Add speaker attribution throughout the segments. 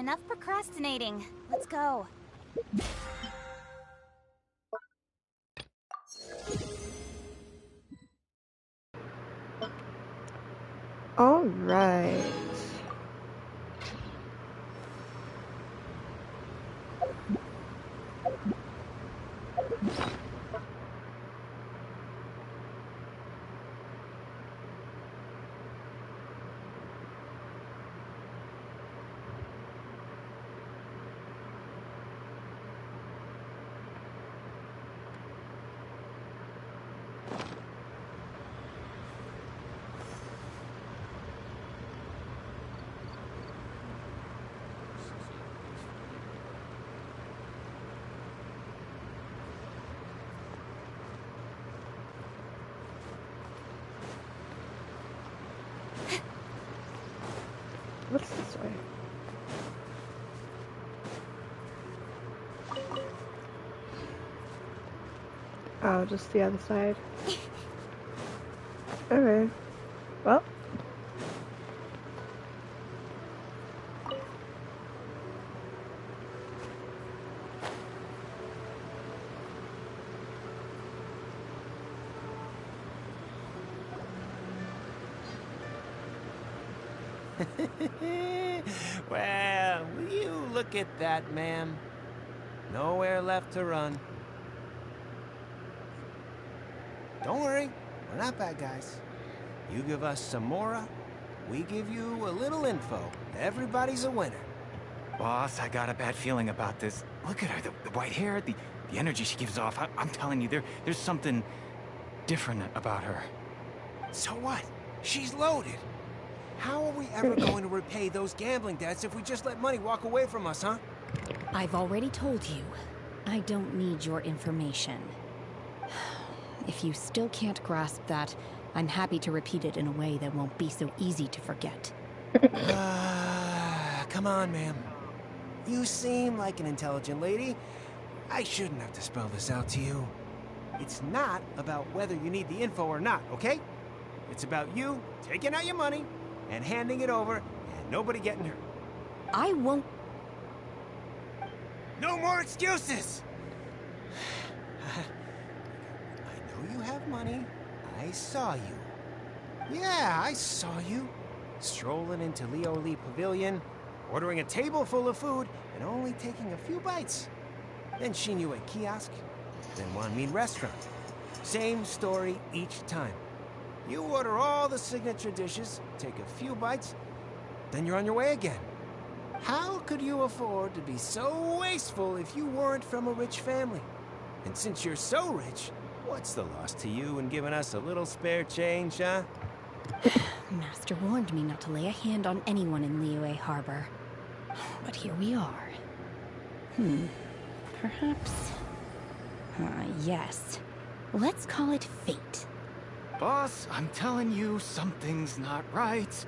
Speaker 1: enough procrastinating. Let's go.
Speaker 2: All right. What's this way? Oh, just the other side. Okay. Well.
Speaker 3: Well, will you look at that, ma'am? Nowhere left to run. Don't worry, we're not bad guys. You give us some mora, we give you a little info. Everybody's a winner.
Speaker 4: Boss, I got a bad feeling about this. Look at her, the white hair, the energy she gives off. I'm telling you, there's something different about her.
Speaker 3: So what? She's loaded. How are we ever going to repay those gambling debts if we just let money walk away from us, huh?
Speaker 5: I've already told you, I don't need your information. If you still can't grasp that, I'm happy to repeat it in a way that won't be so easy to forget.
Speaker 3: Come on, ma'am. You seem like an intelligent lady. I shouldn't have to spell this out to you. It's not about whether you need the info or not, okay? It's about you taking out your money and handing it over and nobody getting hurt.
Speaker 5: I won't...
Speaker 3: No more excuses! I know you have money. I saw you. Yeah, I saw you. Strolling into Leo Lee Pavilion, ordering a table full of food, and only taking a few bites. Then seen you at kiosk, then Wan Min restaurant. Same story each time. You order all the signature dishes, take a few bites, then you're on your way again. How could you afford to be so wasteful if you weren't from a rich family? And since you're so rich, what's the loss to you in giving us a little spare change, huh?
Speaker 5: Master warned me not to lay a hand on anyone in Liyue Harbor. But here we are. Perhaps... yes. Let's call it fate.
Speaker 4: Boss, I'm telling you, something's not right.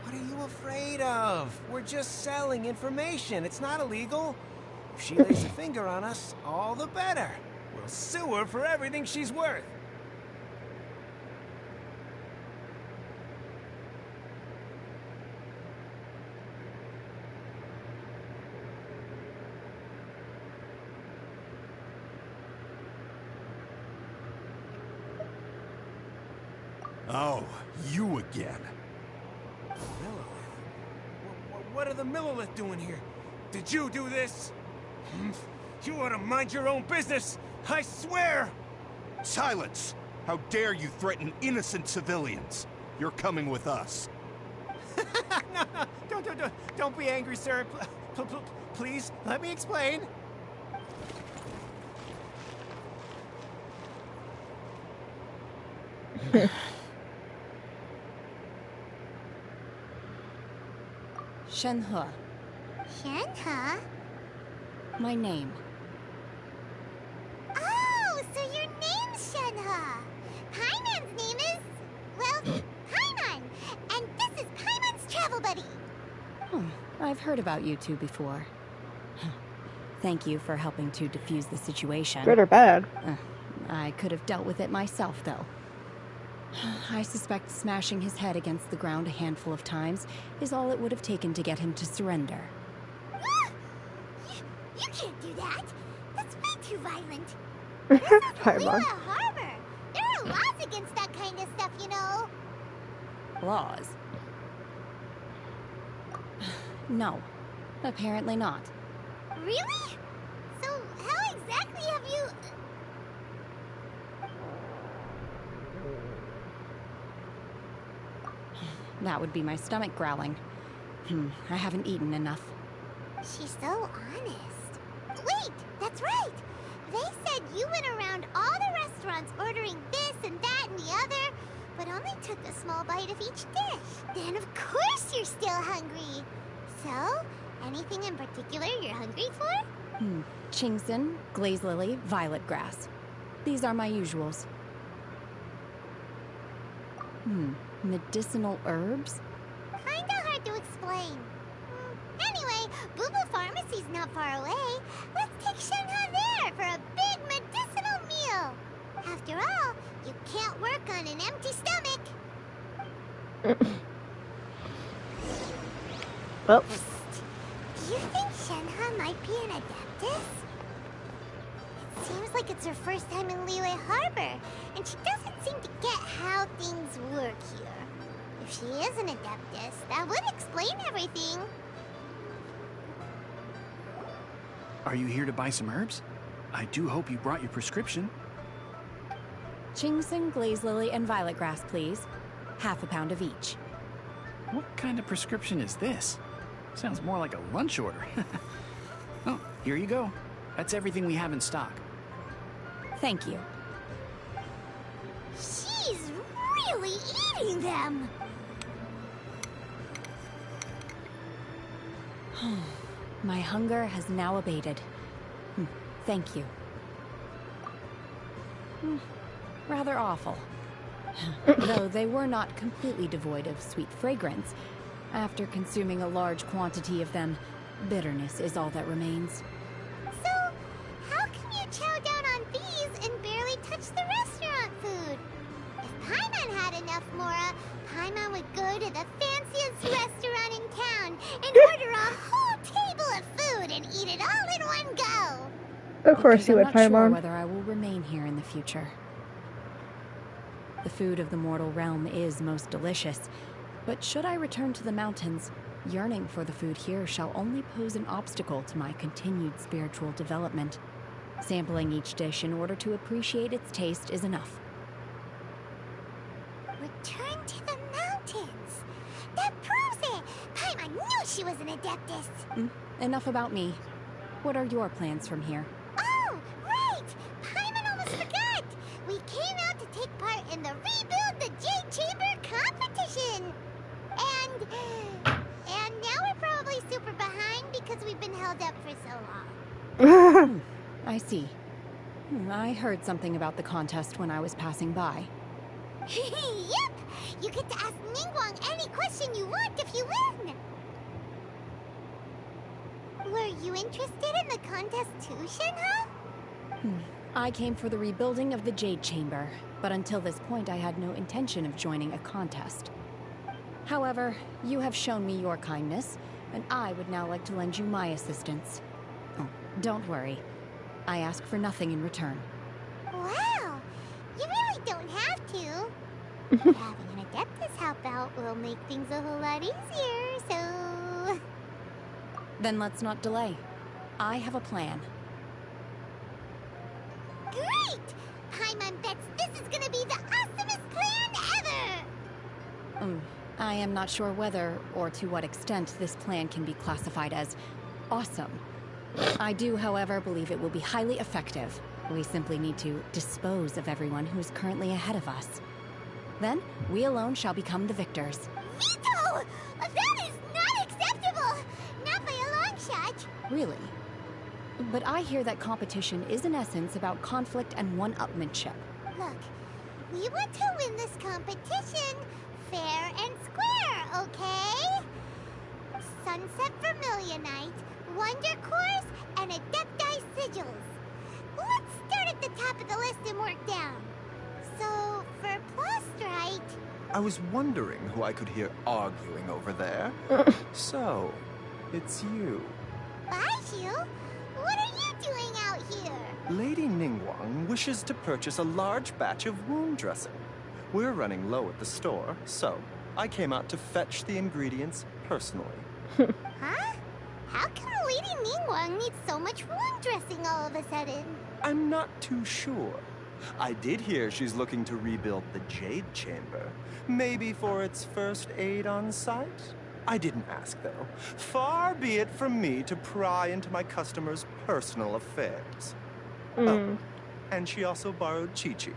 Speaker 3: What are you afraid of? We're just selling information. It's not illegal. If she lays a finger on us, all the better. We'll sue her for everything she's worth.
Speaker 6: Oh, you again.
Speaker 3: Millilith? What are the Millilith doing here? Did you do this? You ought to mind your own business! I swear!
Speaker 6: Silence! How dare you threaten innocent civilians? You're coming with us.
Speaker 3: No, don't be angry, sir. Please, let me explain.
Speaker 5: Shenhe.
Speaker 1: Shenhe?
Speaker 5: My name.
Speaker 1: Oh, so your name's Shenhe. Paimon's name is... well, Paimon. And this is Paimon's travel buddy.
Speaker 5: I've heard about you two before. Thank you for helping to defuse the situation.
Speaker 2: Good or bad?
Speaker 5: I could have dealt with it myself, though. I suspect smashing his head against the ground a handful of times is all it would have taken to get him to surrender.
Speaker 1: too violent. This is
Speaker 2: Paimon.
Speaker 1: Liyue Harbor. There are laws against that kind of stuff, you know.
Speaker 5: Laws? No, apparently not.
Speaker 1: Really? So how exactly have you...
Speaker 5: That would be my stomach growling. I haven't eaten enough.
Speaker 1: She's so honest. Wait, that's right. They said you went around all the restaurants ordering this and that and the other, but only took a small bite of each dish. Then of course you're still hungry. So, anything in particular you're hungry for?
Speaker 5: Chingson, glaze lily, violet grass. These are my usuals. Medicinal herbs?
Speaker 1: Kinda hard to explain. Anyway, Boo Boo Pharmacy's not far away. Let's take Shenhe there for a big medicinal meal. After all, you can't work on an empty stomach.
Speaker 2: Well,
Speaker 1: Do you think Shenhe might be an Adeptus? It seems like it's her first time in Liyue Harbor, and she doesn't seem to get how things work here. If she is an Adeptus, that would explain everything.
Speaker 7: Are you here to buy some herbs? I do hope you brought your prescription.
Speaker 5: Chingson, glaze lily, and violet grass, please. Half a pound of each.
Speaker 7: What kind of prescription is this? Sounds more like a lunch order. Oh, here you go. That's everything we have in stock.
Speaker 5: Thank you.
Speaker 1: She's really eating them!
Speaker 5: My hunger has now abated. Thank you. Rather awful. Though they were not completely devoid of sweet fragrance. After consuming a large quantity of them, bitterness is all that remains.
Speaker 1: So, how can you chow down on these and barely touch the restaurant food? If Paimon had enough Mora, Paimon would go to the fanciest restaurant in town and order a whole table of food and eat it all in one go.
Speaker 2: of course you would,
Speaker 5: I'm not sure
Speaker 2: Paimon.
Speaker 5: whether I will remain here in the future. The food of the mortal realm is most delicious, but should I return to the mountains, yearning for the food here shall only pose an obstacle to my continued spiritual development. Sampling each dish in order to appreciate its taste is enough.
Speaker 1: Return to the mountains. That proves it. Paimon knew she was an Adeptus.
Speaker 5: Enough about me. What are your plans from here?
Speaker 1: Oh, right! Paimon almost forgot! We came out to take part in the Rebuild the Jade Chamber competition! And now we're probably super behind because we've been held up for so long.
Speaker 5: I see. I heard something about the contest when I was passing by.
Speaker 1: Yep! You get to ask Ningguang any question you want if you win! Were you interested in the contest too, Shenhe?
Speaker 5: I came for the rebuilding of the Jade Chamber, but until this point I had no intention of joining a contest. However, you have shown me your kindness, and I would now like to lend you my assistance. Oh, don't worry. I ask for nothing in return.
Speaker 1: Wow! You really don't have to. But having an Adeptus help out will make things a whole lot easier, so...
Speaker 5: Then let's not delay. I have a plan.
Speaker 1: Great! Paimon bets this is gonna be the awesomest plan ever!
Speaker 5: I am not sure whether, or to what extent, this plan can be classified as awesome. I do, however, believe it will be highly effective. We simply need to dispose of everyone who's currently ahead of us. Then, we alone shall become the victors.
Speaker 1: Veto! That is not acceptable! Not by a long shot!
Speaker 5: Really? But I hear that competition is in essence about conflict and one-upmanship.
Speaker 1: Look, we want to win this competition fair and square, okay? Sunset Vermilionite, Wonder Course, and Adepti Sigils. Let's start at the top of the list and work down. So, for Plastrite...
Speaker 8: I was wondering who I could hear arguing over there. So, it's you.
Speaker 1: Baiju? What are you doing out here?
Speaker 8: Lady Ningguang wishes to purchase a large batch of wound dressing. We're running low at the store, so I came out to fetch the ingredients personally.
Speaker 1: Huh? How come Lady Ningguang needs so much wound dressing all of a sudden?
Speaker 8: I'm not too sure. I did hear she's looking to rebuild the Jade Chamber. Maybe for its first aid on site? I didn't ask, though. Far be it from me to pry into my customers' personal affairs. Oh, and she also borrowed Chi-Chi.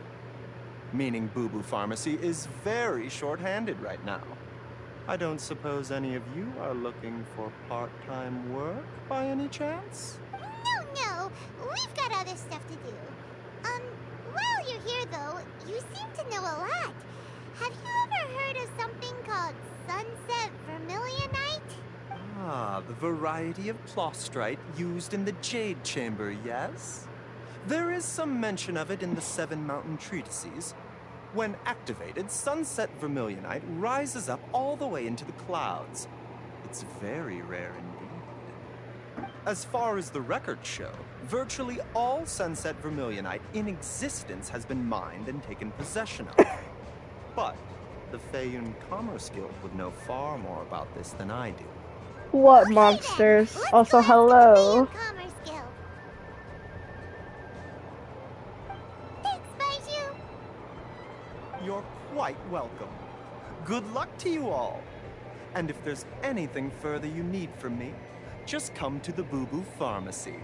Speaker 8: Meaning Boo Boo Pharmacy is very short-handed right now. I don't suppose any of you are looking for part-time work by any chance?
Speaker 1: No. We've got other stuff to do. While you're here, though, you seem to know a lot. Have you ever heard of something called Sunset Vermilionite?
Speaker 8: Ah, the variety of plostrite used in the Jade Chamber, yes? There is some mention of it in the Seven Mountain Treatises. When activated, Sunset Vermilionite rises up all the way into the clouds. It's very rare indeed. As far as the records show, virtually all Sunset Vermilionite in existence has been mined and taken possession of. But the Feiyun Commerce Guild would know far more about this than I do.
Speaker 2: What
Speaker 1: Okay,
Speaker 2: monsters?
Speaker 1: then. Let's
Speaker 2: Also,
Speaker 1: go ask the
Speaker 2: hello.
Speaker 1: Feiyun Commerce Guild. Thanks, Baiju.
Speaker 8: You're quite welcome. Good luck to you all. And if there's anything further you need from me, just come to the Boo Boo Pharmacy.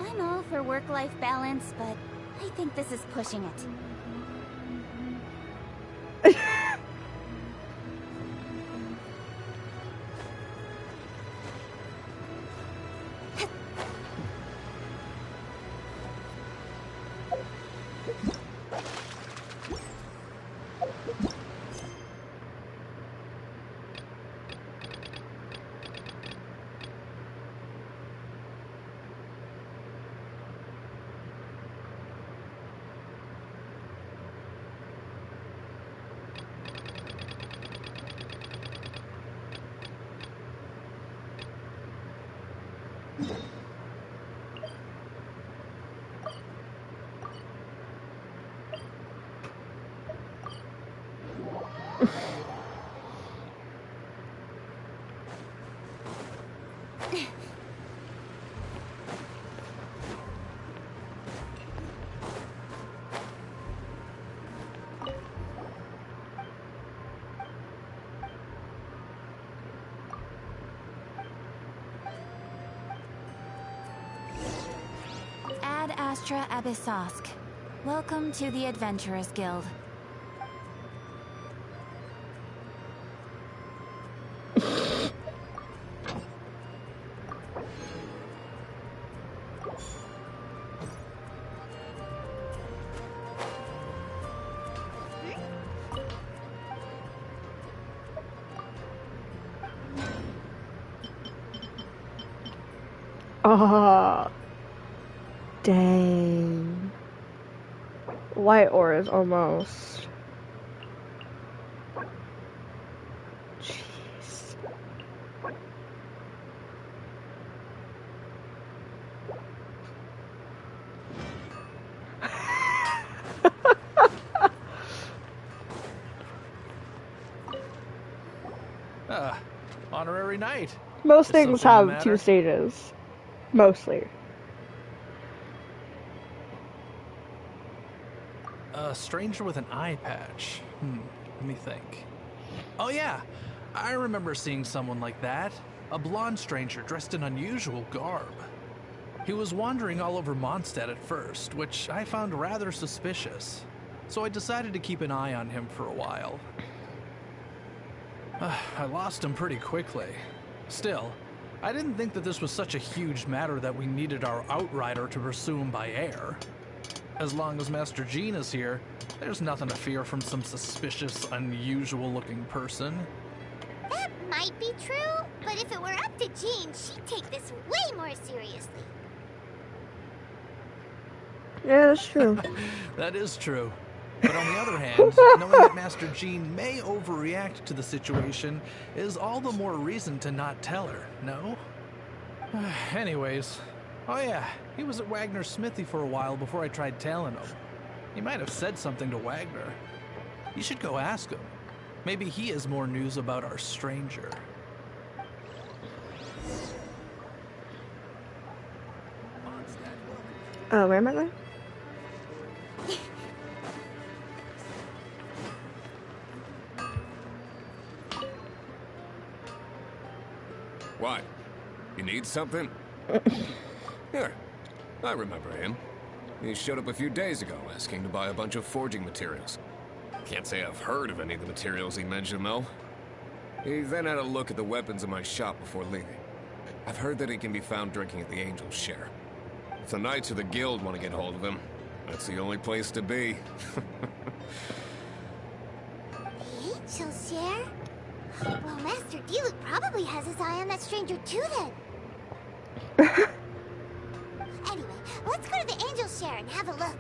Speaker 9: I'm all for work-life balance, but I think this is pushing it. Ad Astra Abyssosk. Welcome to the Adventurers Guild.
Speaker 2: Ah, dang. White auras almost. Jeez.
Speaker 10: Honorary knight.
Speaker 2: Most
Speaker 10: Is
Speaker 2: things
Speaker 10: something the
Speaker 2: have two
Speaker 10: matter?
Speaker 2: stages. Mostly.
Speaker 10: A stranger with an eye patch. Let me think. Oh yeah, I remember seeing someone like that. A blonde stranger dressed in unusual garb. He was wandering all over Mondstadt at first, which I found rather suspicious. So I decided to keep an eye on him for a while. I lost him pretty quickly. Still, I didn't think that this was such a huge matter that we needed our outrider to pursue him by air. As long as Master Jean is here, there's nothing to fear from some suspicious, unusual-looking person.
Speaker 1: That might be true, but if it were up to Jean, she'd take this way more seriously.
Speaker 2: Yeah, that's true.
Speaker 10: That is true. But on the other hand, knowing that Master Jean may overreact to the situation is all the more reason to not tell her, no? Anyways, oh yeah, he was at Wagner's smithy for a while before I tried tailing him. He might have said something to Wagner. You should go ask him. Maybe he has more news about our stranger.
Speaker 2: Oh, where am I going?
Speaker 11: What? You need something? Here. I remember him. He showed up a few days ago asking to buy a bunch of forging materials. Can't say I've heard of any of the materials he mentioned, though. He then had a look at the weapons in my shop before leaving. I've heard that he can be found drinking at the Angel's Share. If the Knights of the Guild want to get hold of him, that's the only place to be.
Speaker 1: The Angel's Share? Well, Master Diluc probably has his eye on that stranger too, then. Anyway, let's go to the Angel's Share and have a look.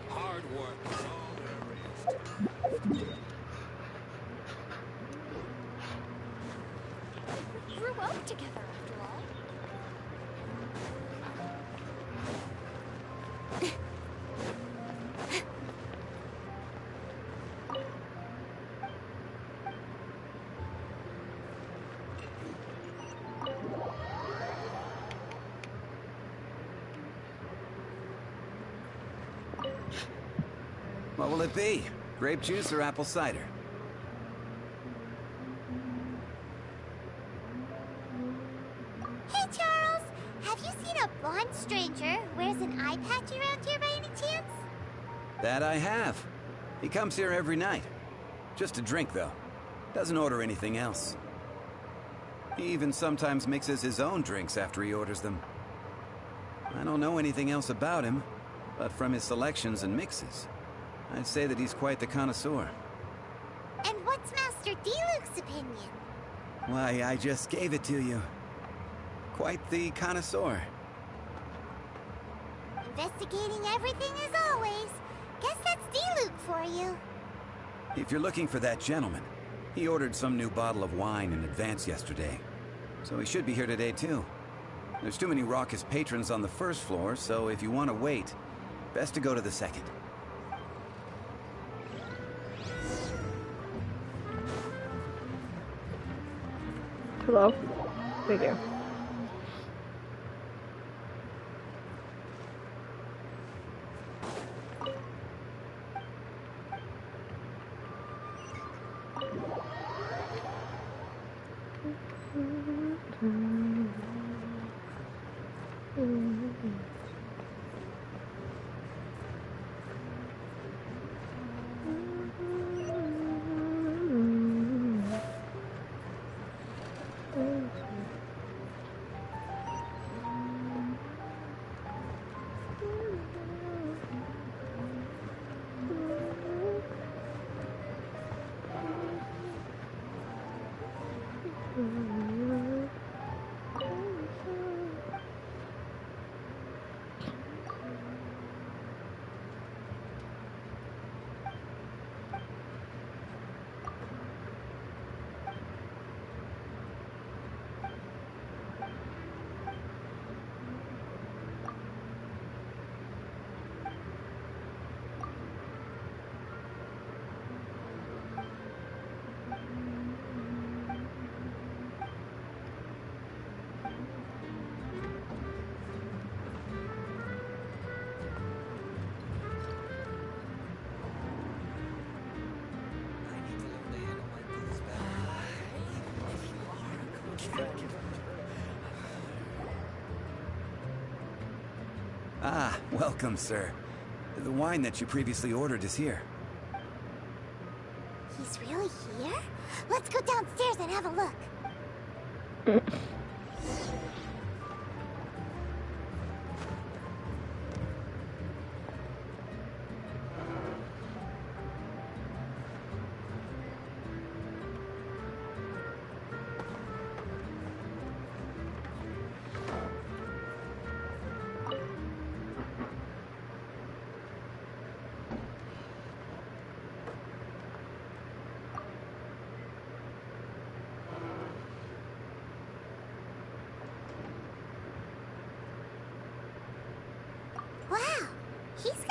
Speaker 11: Hard work is all there is.
Speaker 9: We grew up together, after all.
Speaker 12: What will it be? Grape juice or apple cider?
Speaker 1: Hey, Charles! Have you seen a blonde stranger who wears an eye patch around here by any chance?
Speaker 12: That I have. He comes here every night. Just to drink, though. Doesn't order anything else. He even sometimes mixes his own drinks after he orders them. I don't know anything else about him, but from his selections and mixes, I'd say that he's quite the connoisseur.
Speaker 1: And what's Master Diluc's opinion?
Speaker 12: Why, I just gave it to you. Quite the connoisseur.
Speaker 1: Investigating everything as always. Guess that's Diluc for you.
Speaker 12: If you're looking for that gentleman, he ordered some new bottle of wine in advance yesterday. So he should be here today, too. There's too many raucous patrons on the first floor, so if you want to wait, best to go to the second.
Speaker 2: Hello? Thank you.
Speaker 12: Ah, welcome, sir. The wine that you previously ordered is here.
Speaker 1: He's really here? Let's go downstairs and have a look.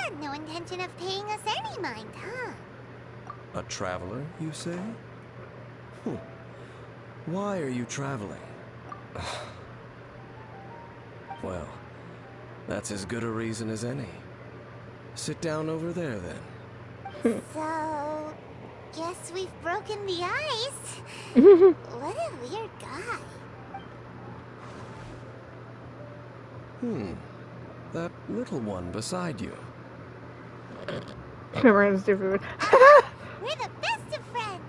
Speaker 1: had no intention of paying us any mind, huh?
Speaker 13: A traveler, you say? Why are you traveling? Well, that's as good a reason as any. Sit down over there, then.
Speaker 1: So, guess we've broken the ice. What a weird guy.
Speaker 13: That little one beside you.
Speaker 2: We're stupid.
Speaker 1: We're the best of friends.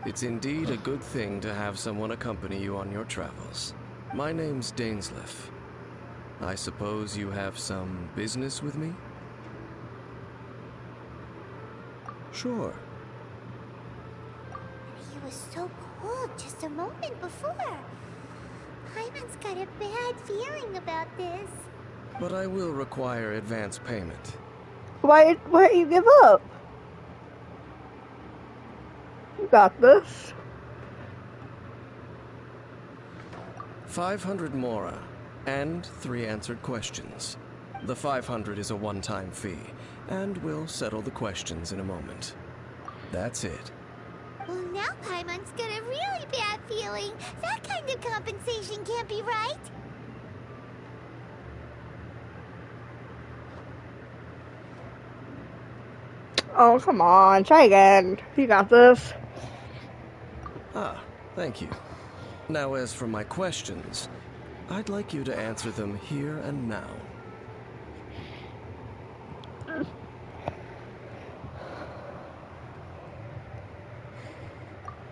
Speaker 13: It's indeed a good thing to have someone accompany you on your travels. My name's Dainsleif. I suppose you have some business with me? Sure.
Speaker 1: He was so cold just a moment before. Paimon's got a bad feeling about this.
Speaker 13: But I will require advance payment.
Speaker 2: Why you give up? You got this.
Speaker 13: 500 mora, and 3 answered questions. The 500 is a one-time fee, and we'll settle the questions in a moment. That's it.
Speaker 1: Well, now Paimon's got a really bad feeling. That kind of compensation can't be right.
Speaker 2: Oh, come on. Try again. You got this.
Speaker 13: Ah, thank you. Now, as for my questions, I'd like you to answer them here and now.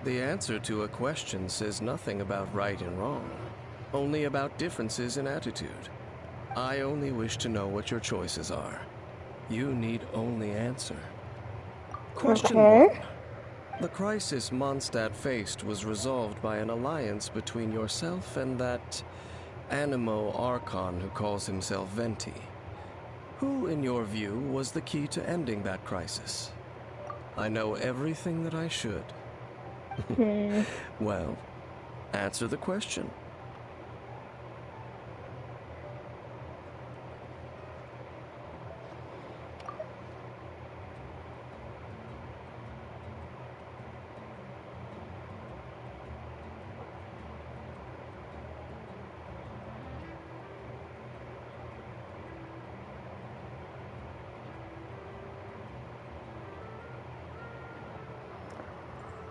Speaker 13: The answer to a question says nothing about right and wrong, only about differences in attitude. I only wish to know what your choices are. You need only answer. Question 1. The crisis Mondstadt faced was resolved by an alliance between yourself and that Animo Archon who calls himself Venti. Who, in your view, was the key to ending that crisis? I know everything that I should. Well, answer the question.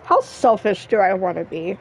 Speaker 2: How selfish do I want to be?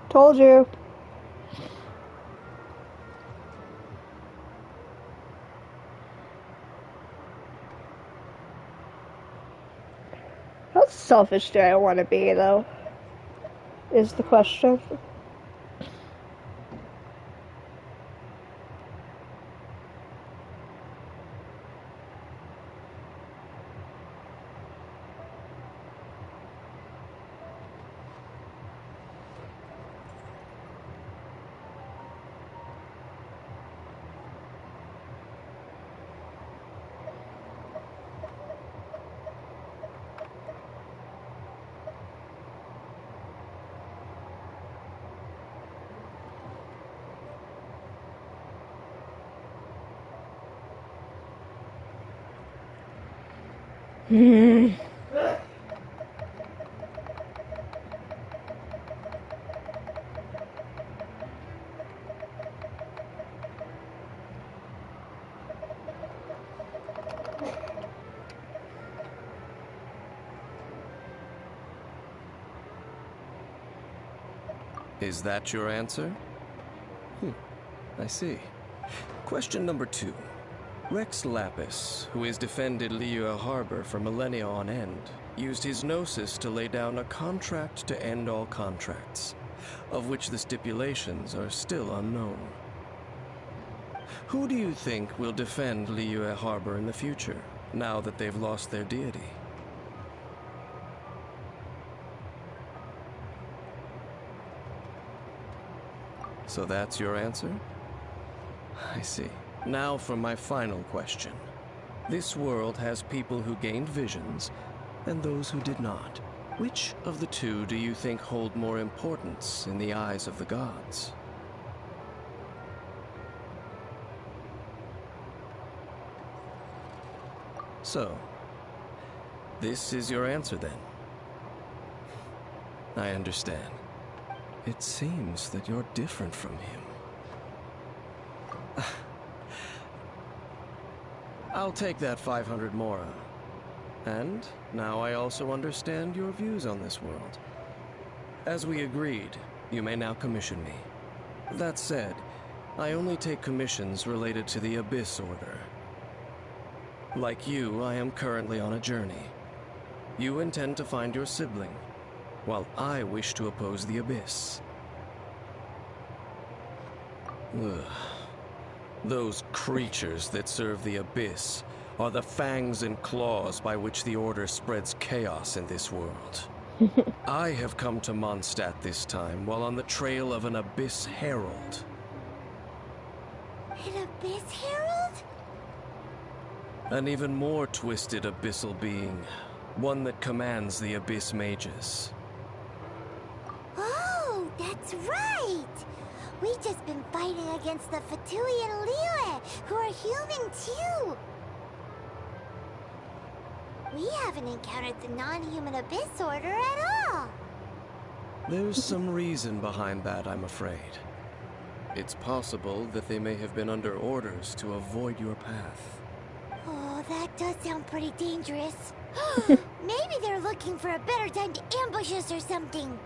Speaker 2: Told you. How selfish do I want to be, though? Is the question.
Speaker 13: Is that your answer? I see. Question number 2. Rex Lapis, who has defended Liyue Harbor for millennia on end, used his gnosis to lay down a contract to end all contracts, of which the stipulations are still unknown. Who do you think will defend Liyue Harbor in the future, now that they've lost their deity? So that's your answer? I see. Now for my final question. This world has people who gained visions, and those who did not. Which of the two do you think hold more importance in the eyes of the gods? So, this is your answer then? I understand. It seems that you're different from him. I'll take that 500 mora. And now I also understand your views on this world. As we agreed, you may now commission me. That said, I only take commissions related to the Abyss Order. Like you, I am currently on a journey. You intend to find your sibling, while I wish to oppose the Abyss. Ugh. Those creatures that serve the Abyss are the fangs and claws by which the Order spreads chaos in this world. I have come to Mondstadt this time while on the trail of an Abyss Herald.
Speaker 1: An Abyss Herald?
Speaker 13: An even more twisted abyssal being, one that commands the Abyss Mages.
Speaker 1: Oh, that's right! We've just been fighting against the Fatui and Liyue, who are human too! We haven't encountered the non-human Abyss Order at all!
Speaker 13: There's some reason behind that, I'm afraid. It's possible that they may have been under orders to avoid your path.
Speaker 1: Oh, that does sound pretty dangerous. Maybe they're looking for a better time to ambush us or something.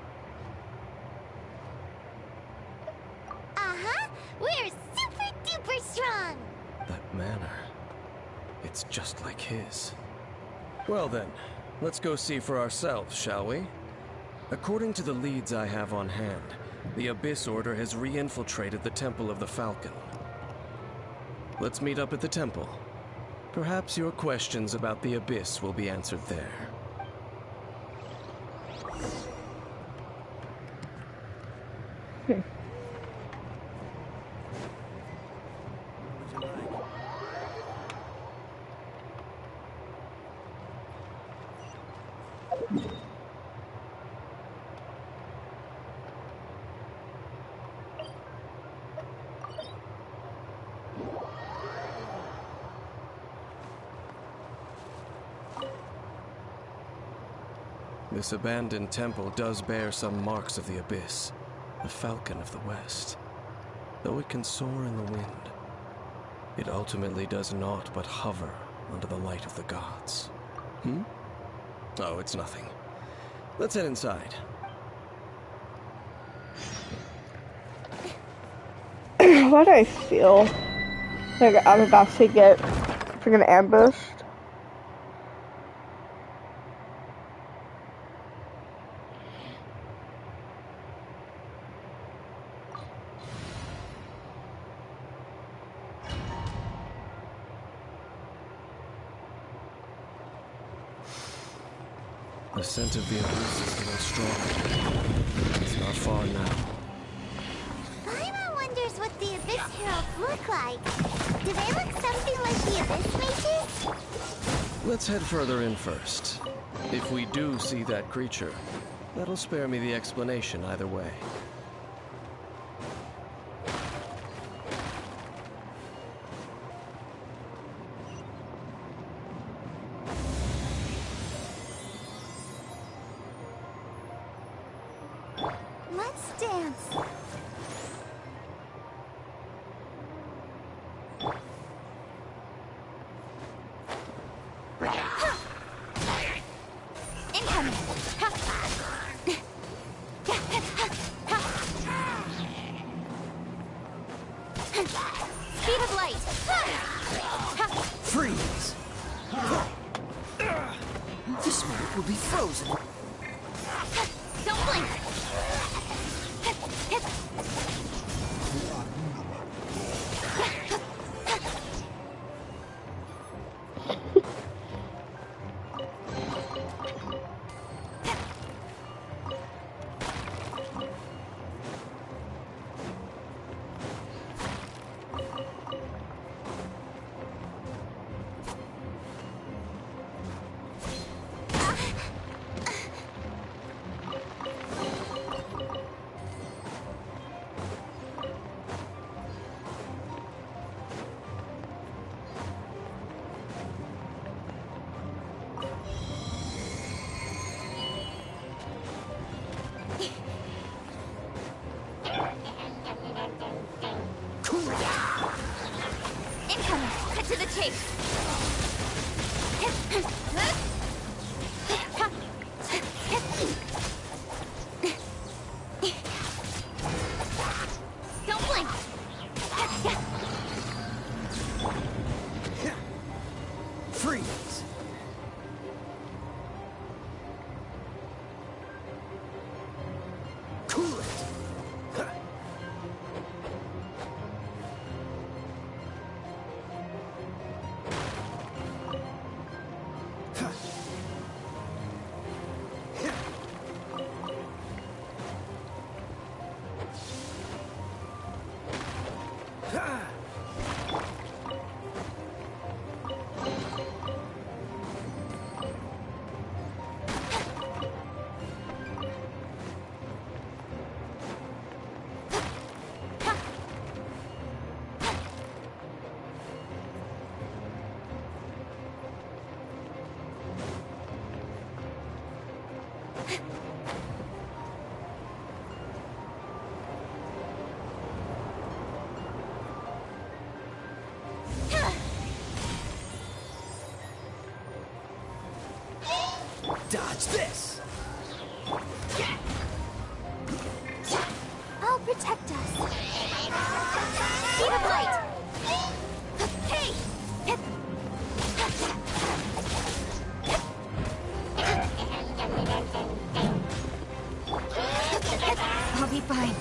Speaker 1: Uh-huh! We're super duper strong!
Speaker 13: That manner, it's just like his. Well then, let's go see for ourselves, shall we? According to the leads I have on hand, the Abyss Order has re-infiltrated the Temple of the Falcon. Let's meet up at the temple. Perhaps your questions about the Abyss will be answered there. This abandoned temple does bear some marks of the Abyss, the Falcon of the West. Though it can soar in the wind, it ultimately does naught but hover under the light of the gods. Oh, it's nothing. Let's head inside.
Speaker 2: Why do I feel like I'm about to get freaking ambushed?
Speaker 13: The scent of the Abyss is getting stronger. It's not far now.
Speaker 1: Paimon wonders what the Abyss Heralds look like. Do they look something like the Abyss Mages?
Speaker 13: Let's head further in first. If we do see that creature, that'll spare me the explanation either way.
Speaker 1: Let's dance.
Speaker 9: Incoming! Speed of light!
Speaker 13: Cool it. Dodge this!
Speaker 9: I'll protect us. Speed of light! Hey! I'll be fine.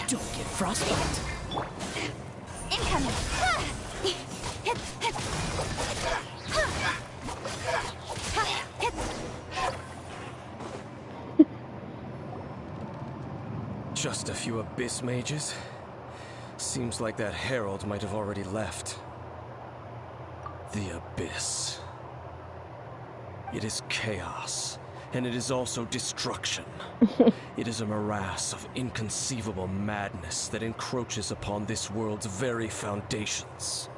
Speaker 13: Don't get frostbite.
Speaker 9: Incoming.
Speaker 13: Just a few abyss mages? Seems like that herald might have already left. The abyss. It is chaos, and it is also destruction. It is a morass of inconceivable madness that encroaches upon this world's very foundations.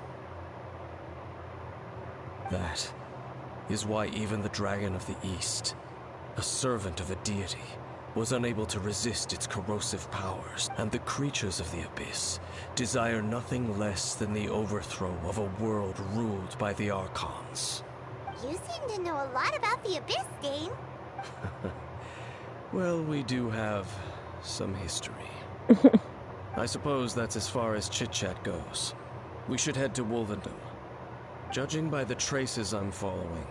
Speaker 13: That is why even the Dragon of the East, a servant of a deity, was unable to resist its corrosive powers, and the creatures of the abyss desire nothing less than the overthrow of a world ruled by the Archons.
Speaker 1: You seem to know a lot about the Abyss, Dane.
Speaker 13: Well, we do have some history. I suppose that's as far as chit-chat goes. We should head to Wolvendom. Judging by the traces I'm following,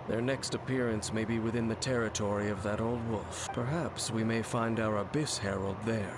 Speaker 13: their next appearance may be within the territory of that old wolf. Perhaps we may find our Abyss Herald there.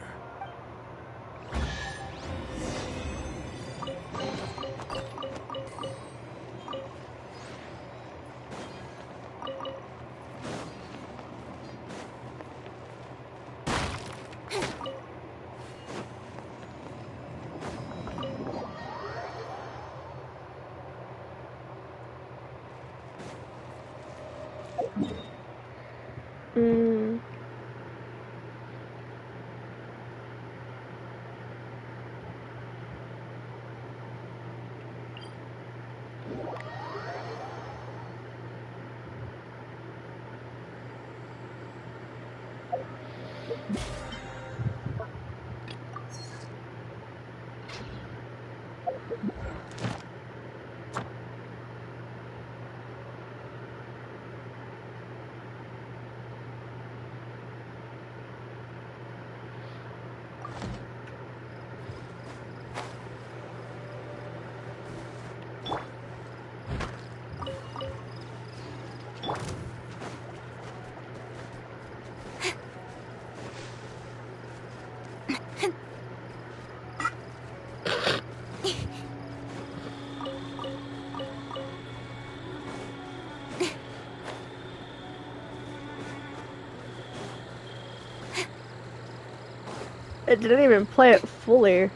Speaker 2: It didn't even play it fully.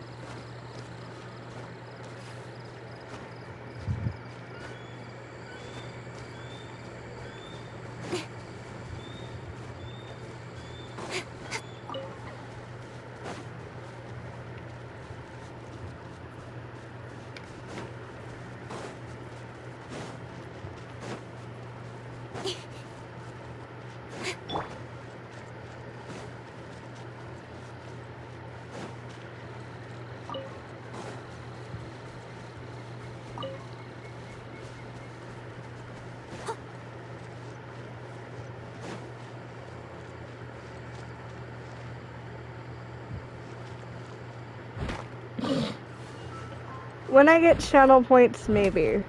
Speaker 2: When I get channel points, maybe.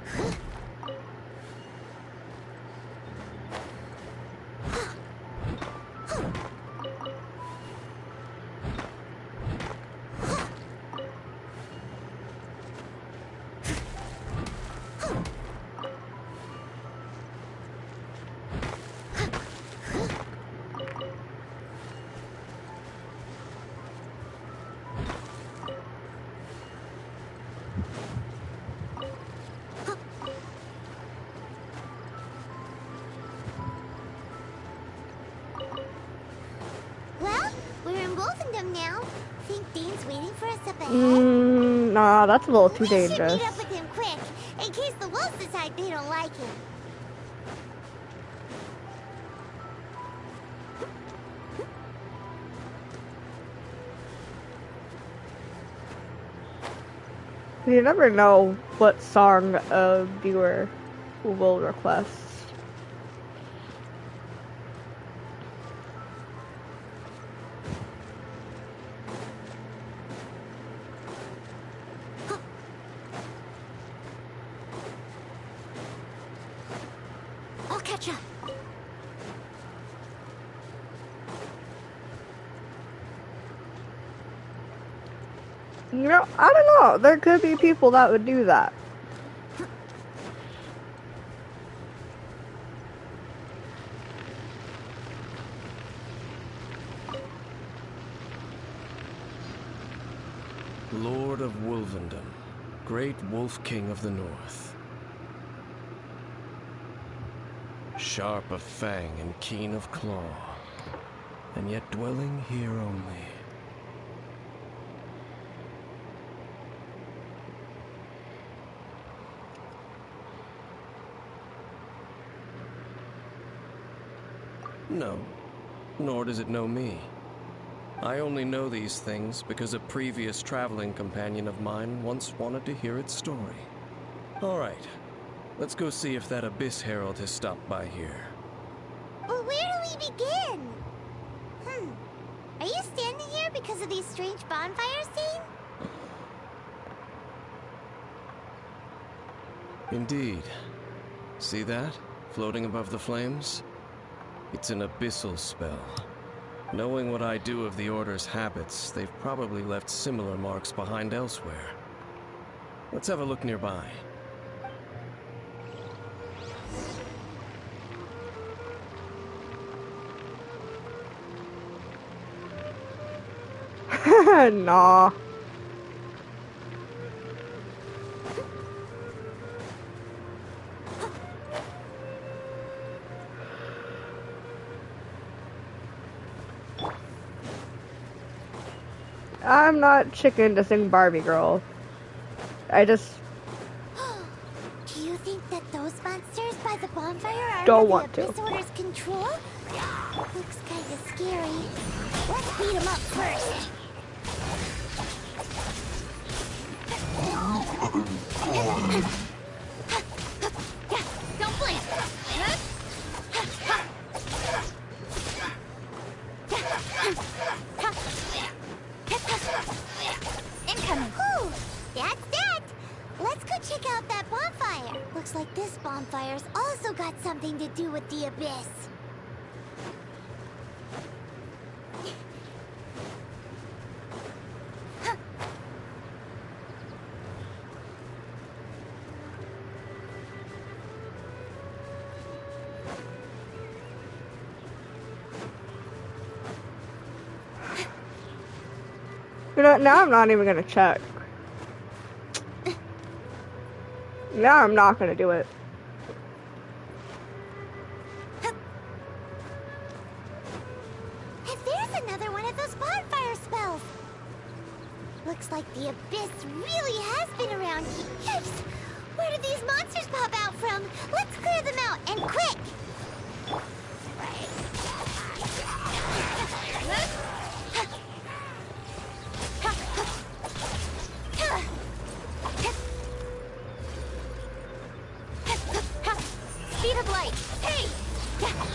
Speaker 2: Nah, that's a little too dangerous.
Speaker 1: We should meet up with him quick, in case the wolves decide they don't like him.
Speaker 2: You never know what song a viewer will request. You know, I don't know. There could be people that would do that.
Speaker 13: Lord of Wolvendom, great wolf king of the north. Sharp of fang and keen of claw, and yet dwelling here only. No, nor does it know me. I only know these things because a previous traveling companion of mine once wanted to hear its story. All right, let's go see if that Abyss Herald has stopped by here.
Speaker 1: But where do we begin? Are you standing here because of these strange bonfires seen?
Speaker 13: Indeed. See that? Floating above the flames? It's an abyssal spell. Knowing what I do of the Order's habits, they've probably left similar marks behind elsewhere. Let's have a look nearby.
Speaker 2: Nah. I'm not chicken to sing Barbie Girl. I just...
Speaker 1: Do you think that those monsters by the bonfire are
Speaker 2: don't
Speaker 1: under
Speaker 2: want
Speaker 1: the
Speaker 2: to.
Speaker 1: Abyss Order's control? Looks kinda scary. Let's beat them up first. Don't blink! Incoming! Whew, that's that! Let's go check out that bonfire. Looks like this bonfire's also got something to do with the Abyss.
Speaker 2: You know, now I'm not even gonna check. Now I'm not gonna do it.
Speaker 1: If there's another one of those bonfire spells! Looks like the Abyss really has been around. Yikes! Where did these monsters pop out from? Let's clear them out, and quick! Speed of light! Hey!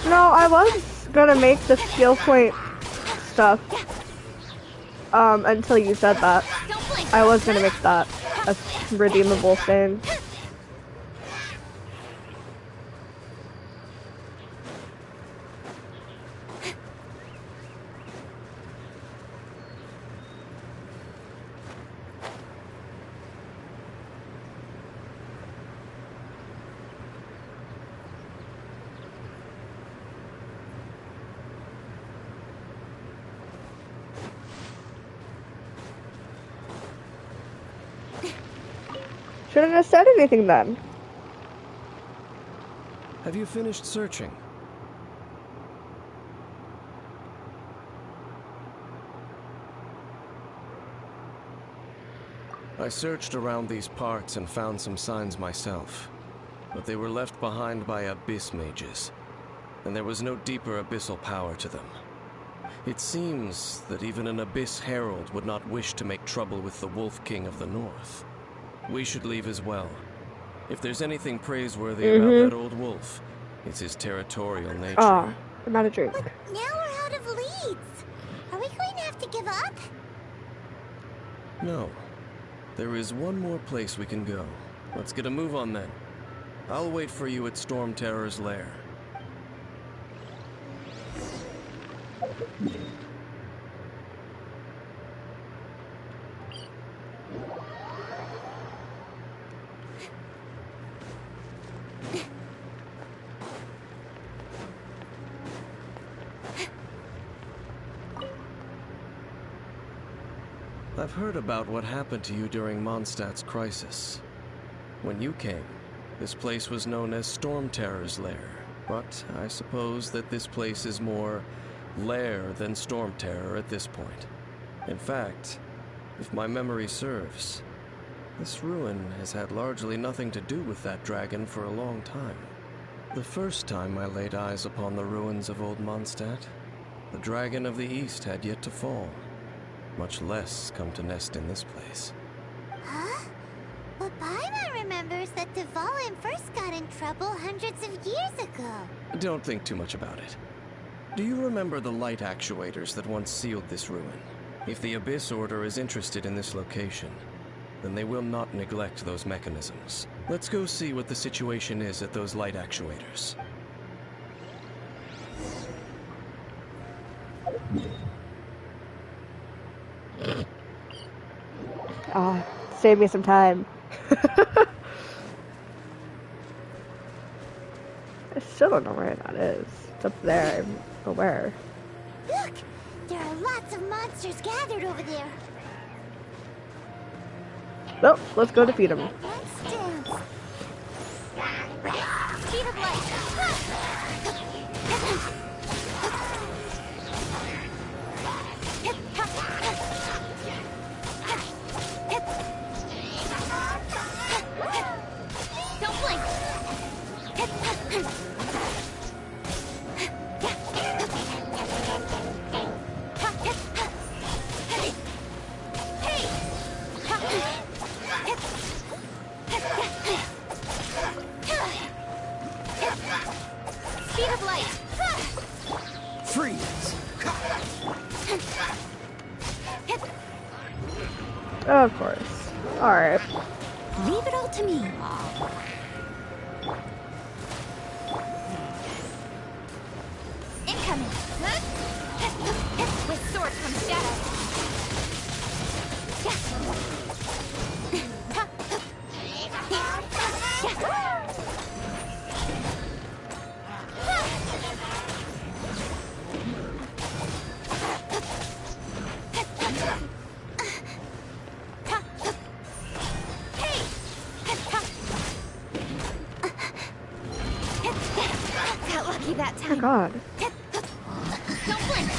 Speaker 2: No, I was gonna make the skill point stuff. Until you said that. I was gonna make that a redeemable thing. Shouldn't have said anything then.
Speaker 13: Have you finished searching? I searched around these parts and found some signs myself, but they were left behind by abyss mages, and there was no deeper abyssal power to them. It seems that even an abyss herald would not wish to make trouble with the Wolf King of the North. We should leave as well. If there's anything praiseworthy about that old wolf, it's his territorial nature.
Speaker 2: Ah, I'm out of drink.
Speaker 1: But now we're out of leads. Are we going to have to give up?
Speaker 13: No. There is one more place we can go. Let's get a move on then. I'll wait for you at Storm Terror's lair. I've heard about what happened to you during Mondstadt's crisis. When you came, this place was known as Storm Terror's lair, but I suppose that this place is more lair than Storm Terror at this point. In fact, if my memory serves, this ruin has had largely nothing to do with that dragon for a long time. The first time I laid eyes upon the ruins of Old Mondstadt, the Dragon of the East had yet to fall, much less come to nest in this place.
Speaker 1: Huh? But Paimon remembers that Dvalin first got in trouble hundreds of years ago.
Speaker 13: Don't think too much about it. Do you remember the light actuators that once sealed this ruin? If the Abyss Order is interested in this location, then they will not neglect those mechanisms. Let's go see what the situation is at those light actuators.
Speaker 2: Ah, save me some time. I still don't know where that is. It's up there, I'm aware.
Speaker 1: Look! There are lots of monsters gathered over there.
Speaker 2: Well, let's go defeat them.
Speaker 1: Let's dance. Speed of light. Don't blink. Speed of light.
Speaker 3: Freeze.
Speaker 2: Of course. Alright.
Speaker 5: Leave it all to me.
Speaker 9: Incoming. With sword comes shadow. Got lucky that time.
Speaker 2: Oh my god.
Speaker 9: Don't blink.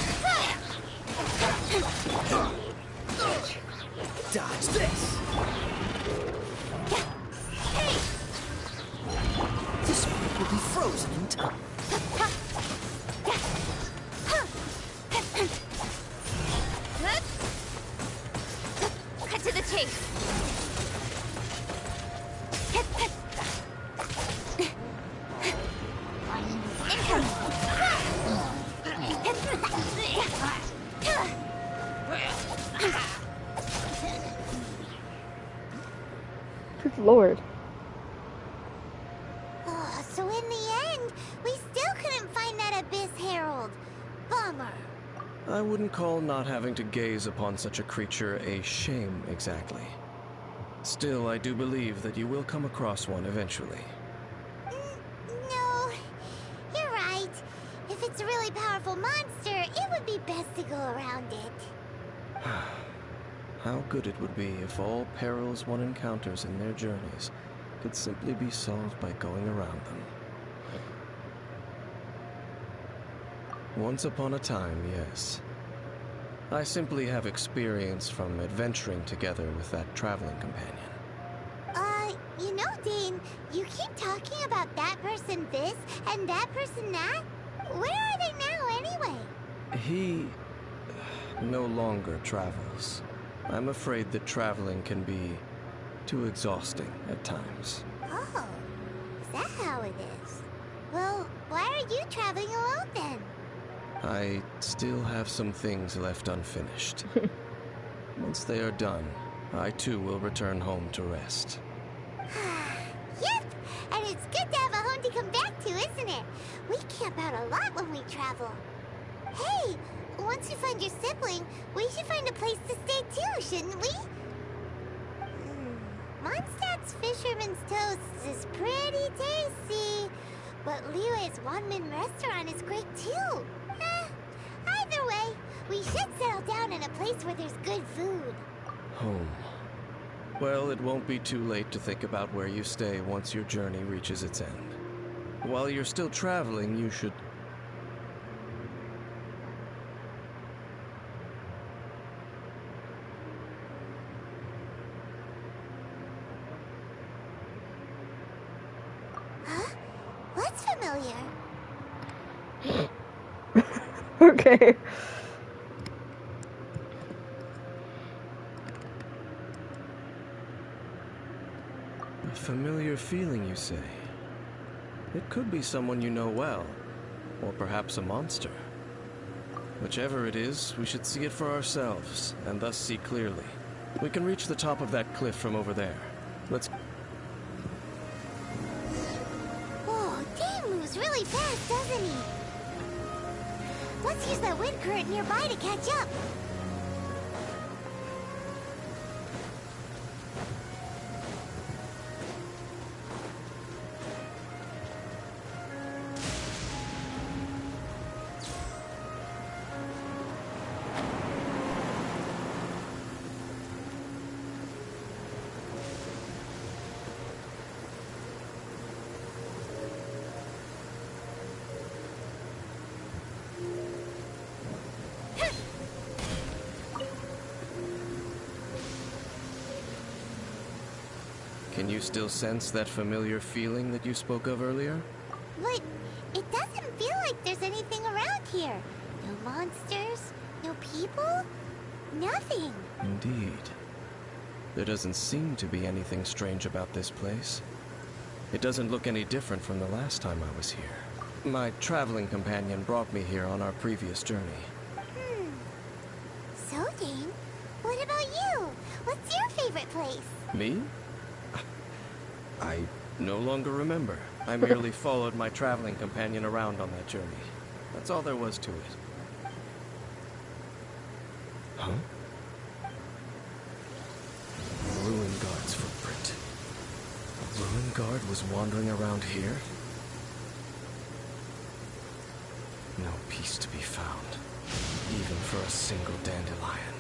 Speaker 3: Dodge this. This one will be frozen in time.
Speaker 9: Cut to the chase. Incoming.
Speaker 2: Good lord.
Speaker 1: Oh, so in the end, we still couldn't find that Abyss Herald. Bummer.
Speaker 13: I wouldn't call not having to gaze upon such a creature a shame exactly. Still, I do believe that you will come across one eventually.
Speaker 1: No, you're right. If it's a really powerful monster, it would be best to go around it.
Speaker 13: How good it would be if all perils one encounters in their journeys could simply be solved by going around them. Once upon a time, yes. I simply have experience from adventuring together with that traveling companion.
Speaker 1: You know, Dane, you keep talking about that person this and that person that. Where are they now, anyway?
Speaker 13: He no longer travels. I'm afraid that traveling can be too exhausting at times.
Speaker 1: Oh, is that how it is? Well, why are you traveling alone then?
Speaker 13: I still have some things left unfinished. Once they are done, I too will return home to rest.
Speaker 1: Yep, and it's good to have a home to come back to, isn't it? We camp out a lot when we travel. Hey, once we find your sibling, we should find a place to stay too, shouldn't we? Mondstadt's Fisherman's Toast is pretty tasty, but Liyue's one-man restaurant is great too. Either way, we should settle down in a place where there's good food.
Speaker 13: Home. Well, it won't be too late to think about where you stay once your journey reaches its end. While you're still traveling, you should...
Speaker 1: Huh? What's familiar?
Speaker 2: Okay.
Speaker 13: A familiar feeling, you say? It could be someone you know well, or perhaps a monster. Whichever it is, we should see it for ourselves, and thus see clearly. We can reach the top of that cliff from over there. Let's...
Speaker 1: Oh, Dane moves really fast, doesn't he? Let's use that wind current nearby to catch up.
Speaker 13: Can you still sense that familiar feeling that you spoke of earlier?
Speaker 1: But it doesn't feel like there's anything around here. No monsters, no people, nothing.
Speaker 13: Indeed. There doesn't seem to be anything strange about this place. It doesn't look any different from the last time I was here. My traveling companion brought me here on our previous journey.
Speaker 1: So, Dane, what about you? What's your favorite place?
Speaker 13: Me? I no longer remember. I merely followed my traveling companion around on that journey. That's all there was to it. Huh? Ruin Guard's footprint. Ruin Guard was wandering around here? No peace to be found, even for a single dandelion.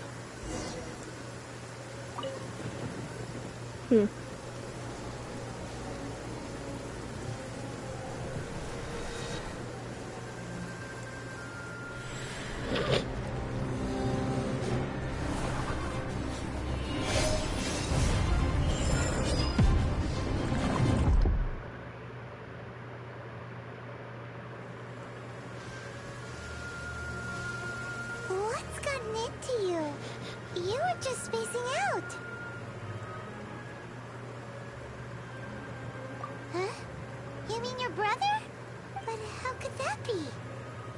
Speaker 1: What's gotten into you? You were just spacing out. Huh? You mean your brother? But how could that be?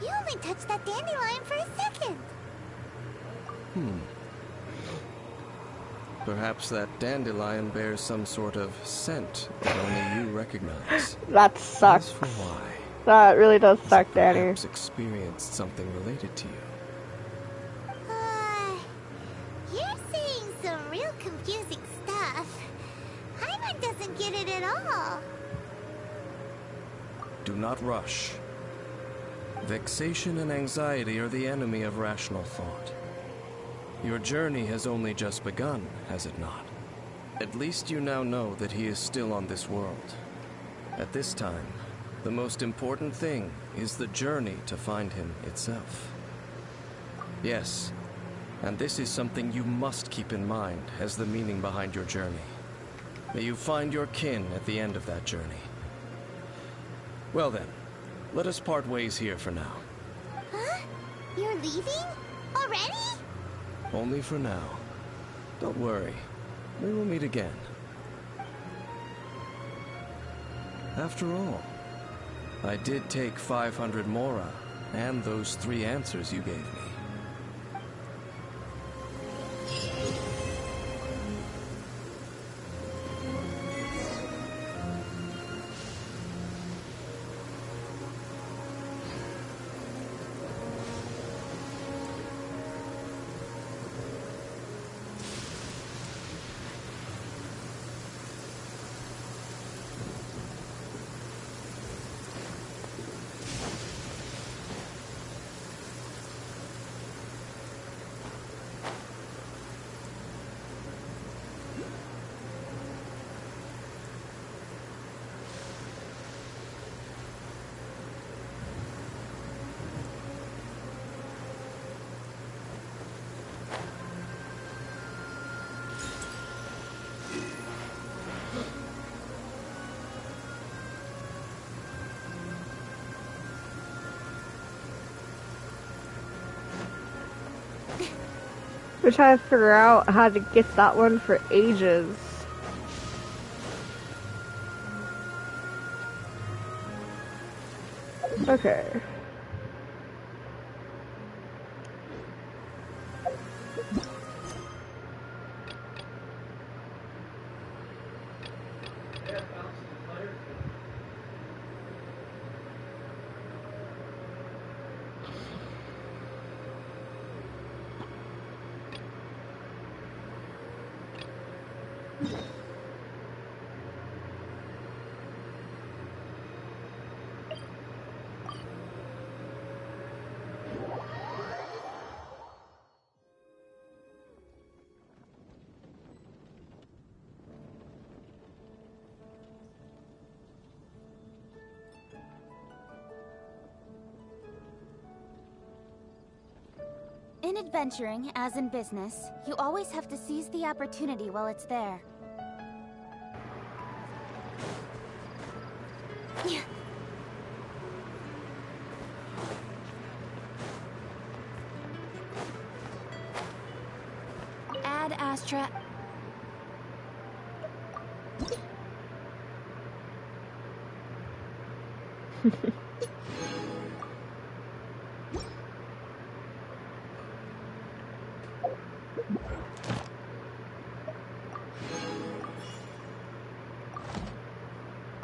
Speaker 1: You only touched that dandelion for a second.
Speaker 13: Perhaps that dandelion bears some sort of scent that only you recognize.
Speaker 2: That sucks.
Speaker 13: As for why,
Speaker 2: That really does suck, Danny.
Speaker 13: perhaps experienced something related to you.
Speaker 1: You're saying some real confusing stuff. Paimon doesn't get it at all.
Speaker 13: Do not rush. Vexation and anxiety are the enemy of rational thought. Your journey has only just begun, has it not? At least you now know that he is still on this world. At this time, the most important thing is the journey to find him itself. Yes, and this is something you must keep in mind as the meaning behind your journey. May you find your kin at the end of that journey. Well then, let us part ways here for now.
Speaker 1: Huh? You're leaving? Already?
Speaker 13: Only for now. Don't worry. We will meet again. After all, I did take 500 mora and those 3 answers you gave me.
Speaker 2: We're trying to figure out how to get that one for ages. Okay.
Speaker 9: In adventuring, as in business, you always have to seize the opportunity while it's there. Ad Astra.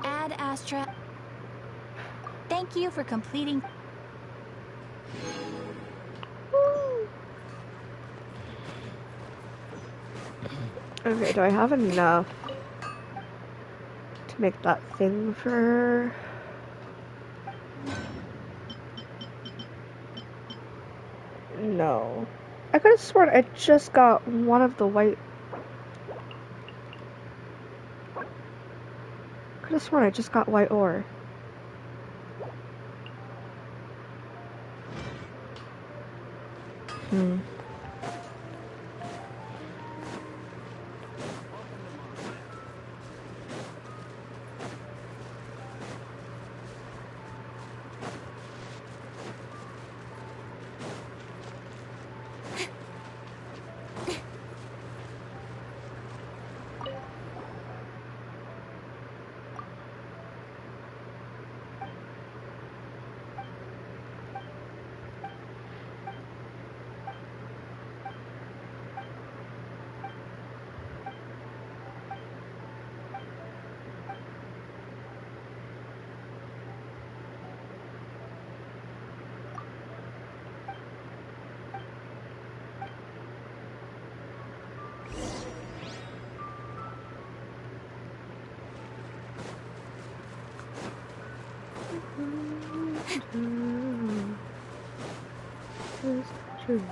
Speaker 9: Ad Astra. Thank you for completing.
Speaker 2: Okay, do I have enough to make that thing for her? No. I could have sworn I just got one of the white... Could have sworn I just got white ore. Where's the truth?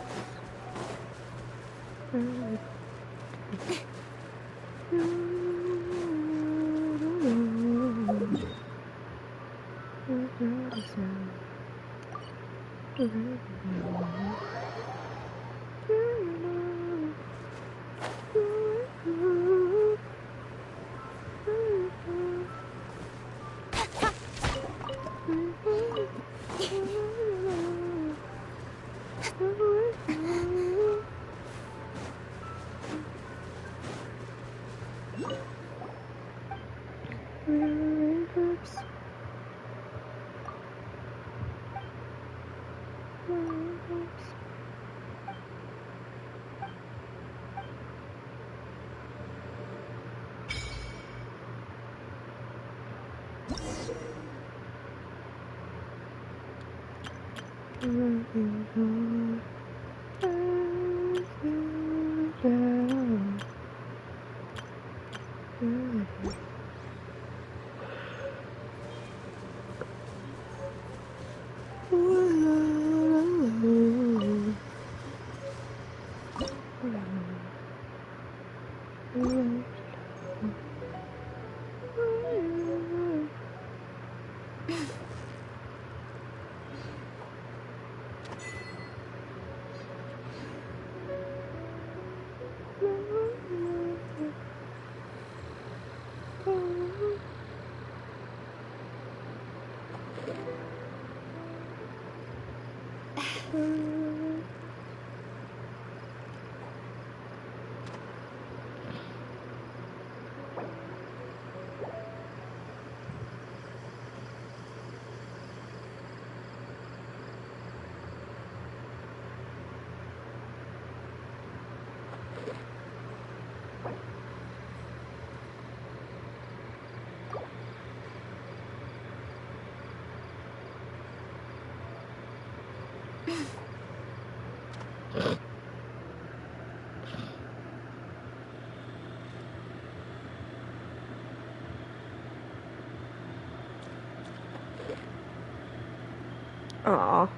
Speaker 2: Aw.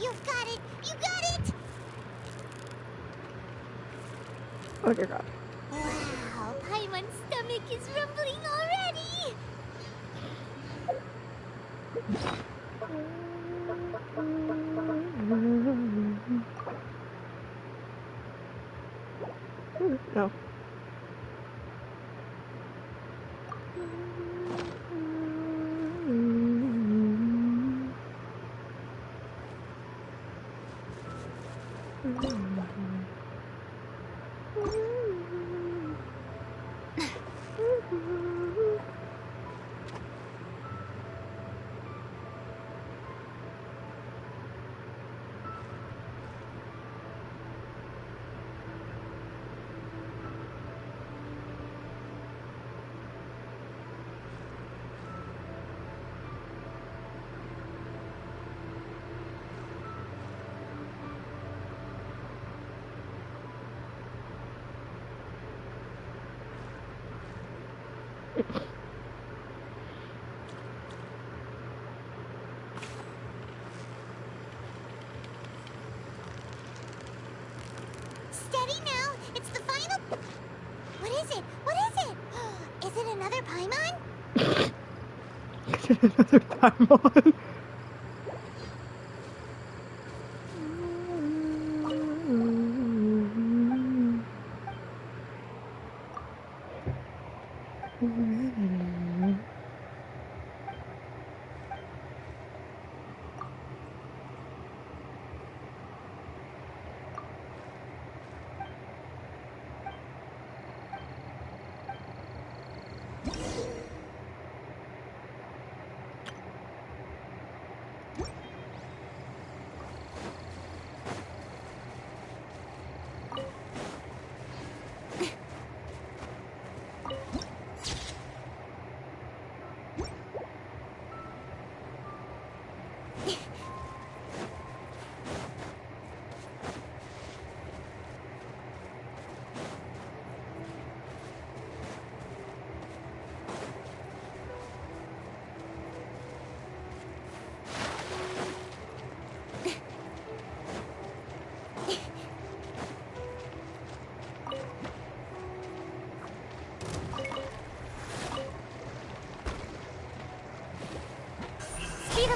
Speaker 1: You've got it! You got it!
Speaker 2: Oh dear God.
Speaker 1: Wow, Paimon's stomach is rumbling already!
Speaker 2: No.
Speaker 1: Steady now! It's the final... What is it? What is it? Is it another Paimon?
Speaker 2: Another Paimon.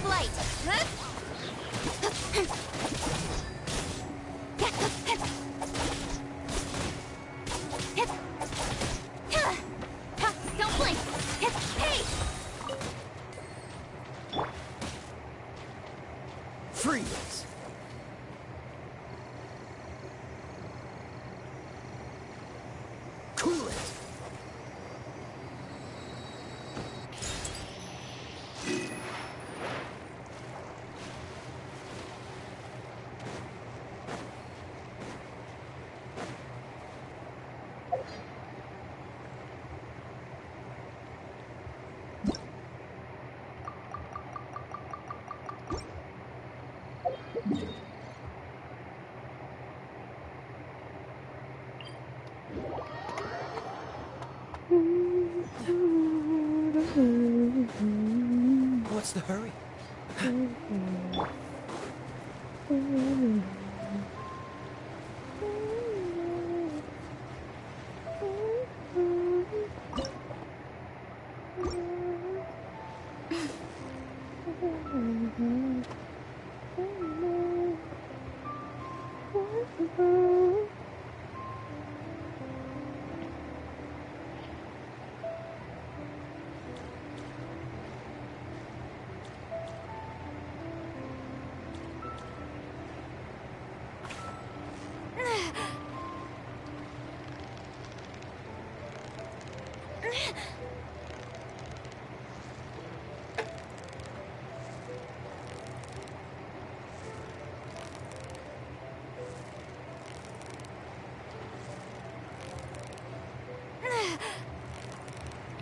Speaker 9: of light. Don't blink. Hey!
Speaker 3: Freeze! Cool it! What's the hurry?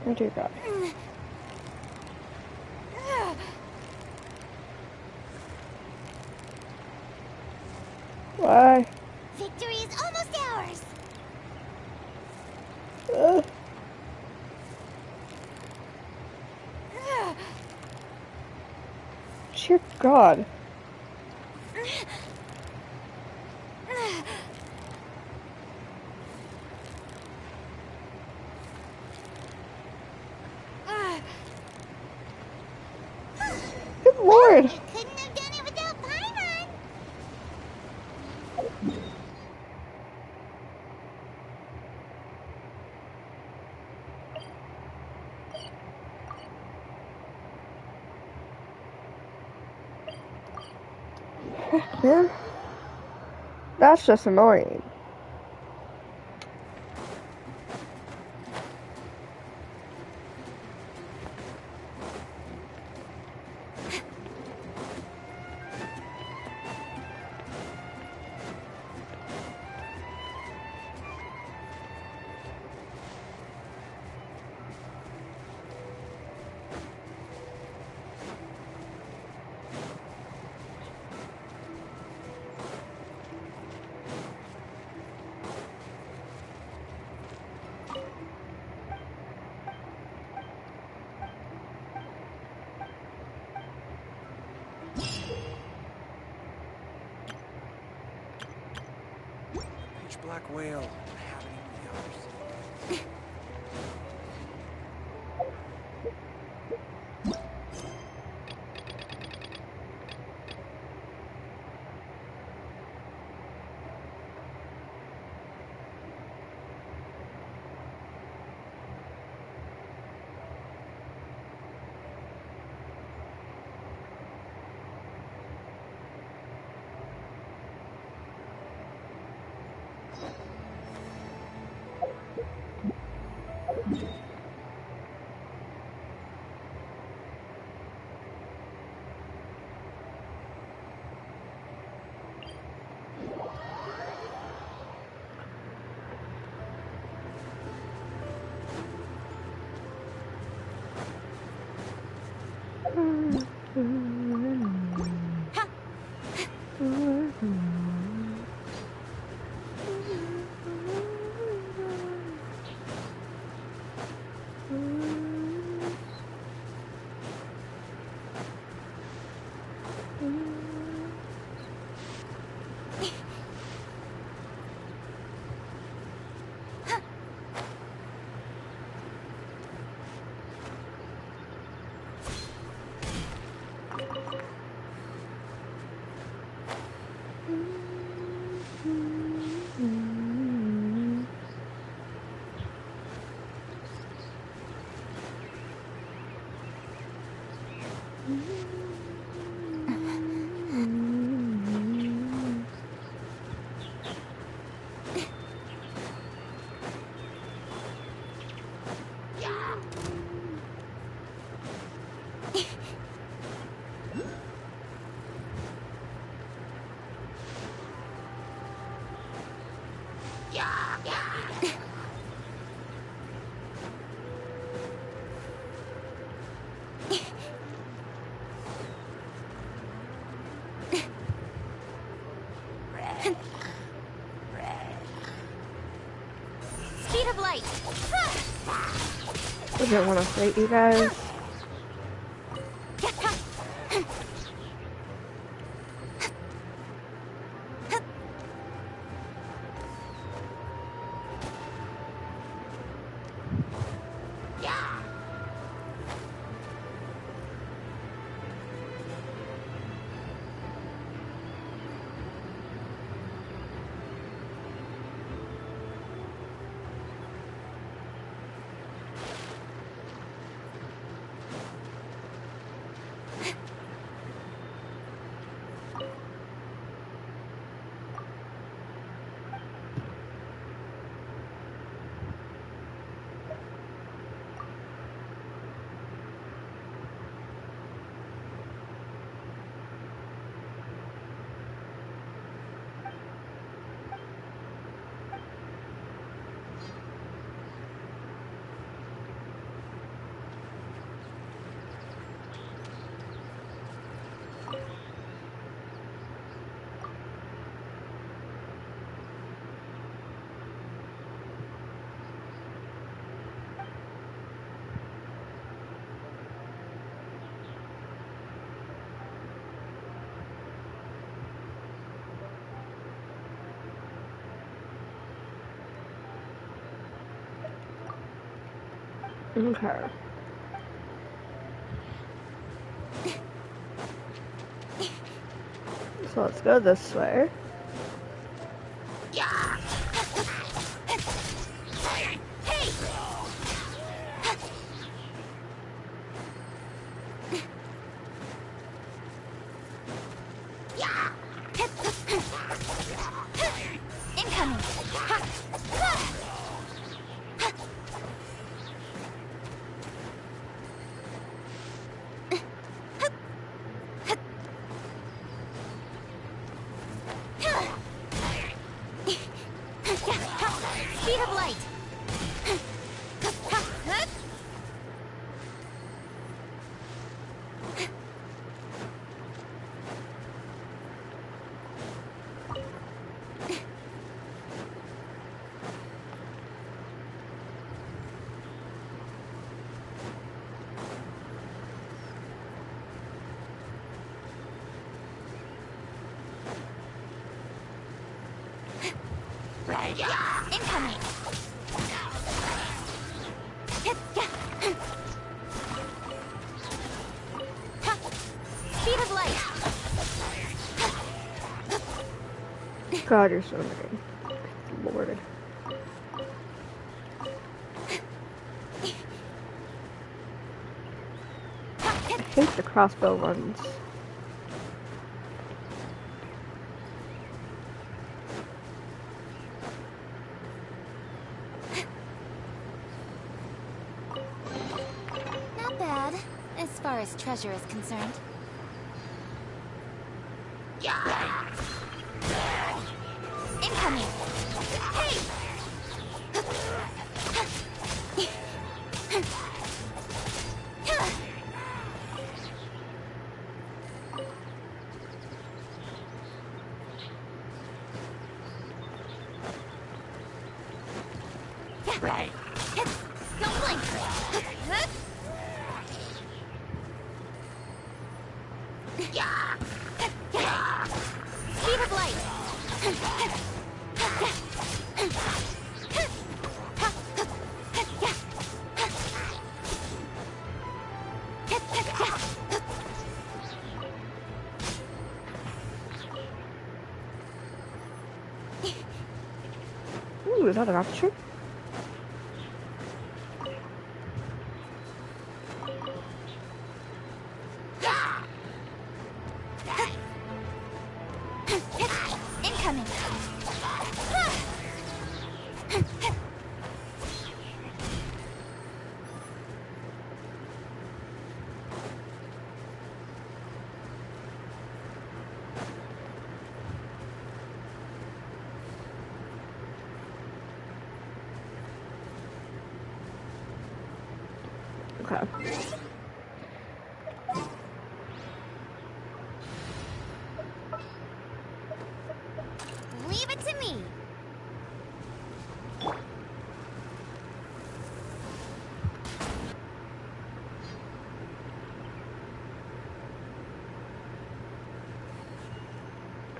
Speaker 2: Oh dear God. Why?
Speaker 1: Victory is almost ours.
Speaker 2: Dear God. Good Lord.
Speaker 1: You couldn't have done it without Paimon.
Speaker 2: Yeah. That's just annoying.
Speaker 3: Pitch black whale. Inhabiting the others.
Speaker 9: Speed of light.
Speaker 2: I didn't want to fight you guys. Okay. So let's go this way.
Speaker 9: Speed of light. Incoming. Speed of light.
Speaker 2: God, you're so annoying. Lord. I hate the crossbow ones.
Speaker 9: Not bad, as far as treasure is concerned. Incoming. Hey! Don't blink. Speed of light.
Speaker 2: Ooh, is that an aperture?
Speaker 9: Incoming.
Speaker 2: Okay.
Speaker 1: Leave it to me.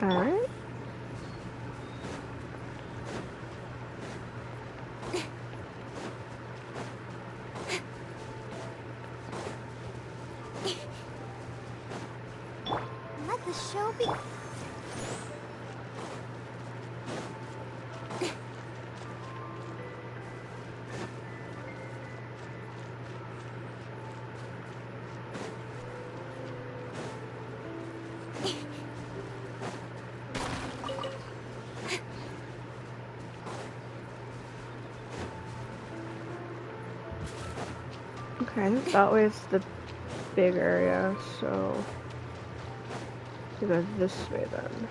Speaker 2: Alright.
Speaker 1: Let the show be.
Speaker 2: Okay, that way it's the big area, so we go this way then.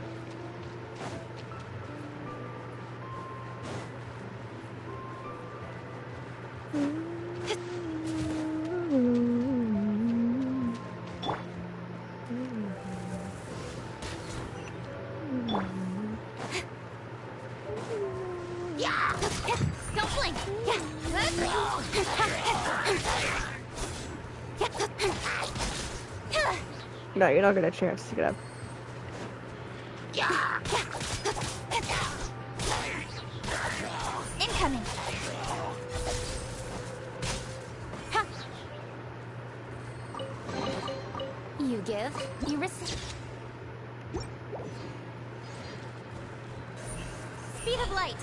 Speaker 1: Don't blink.
Speaker 2: No, you're not gonna get a chance to get up.
Speaker 9: Incoming. You give, you receive. Speed of light.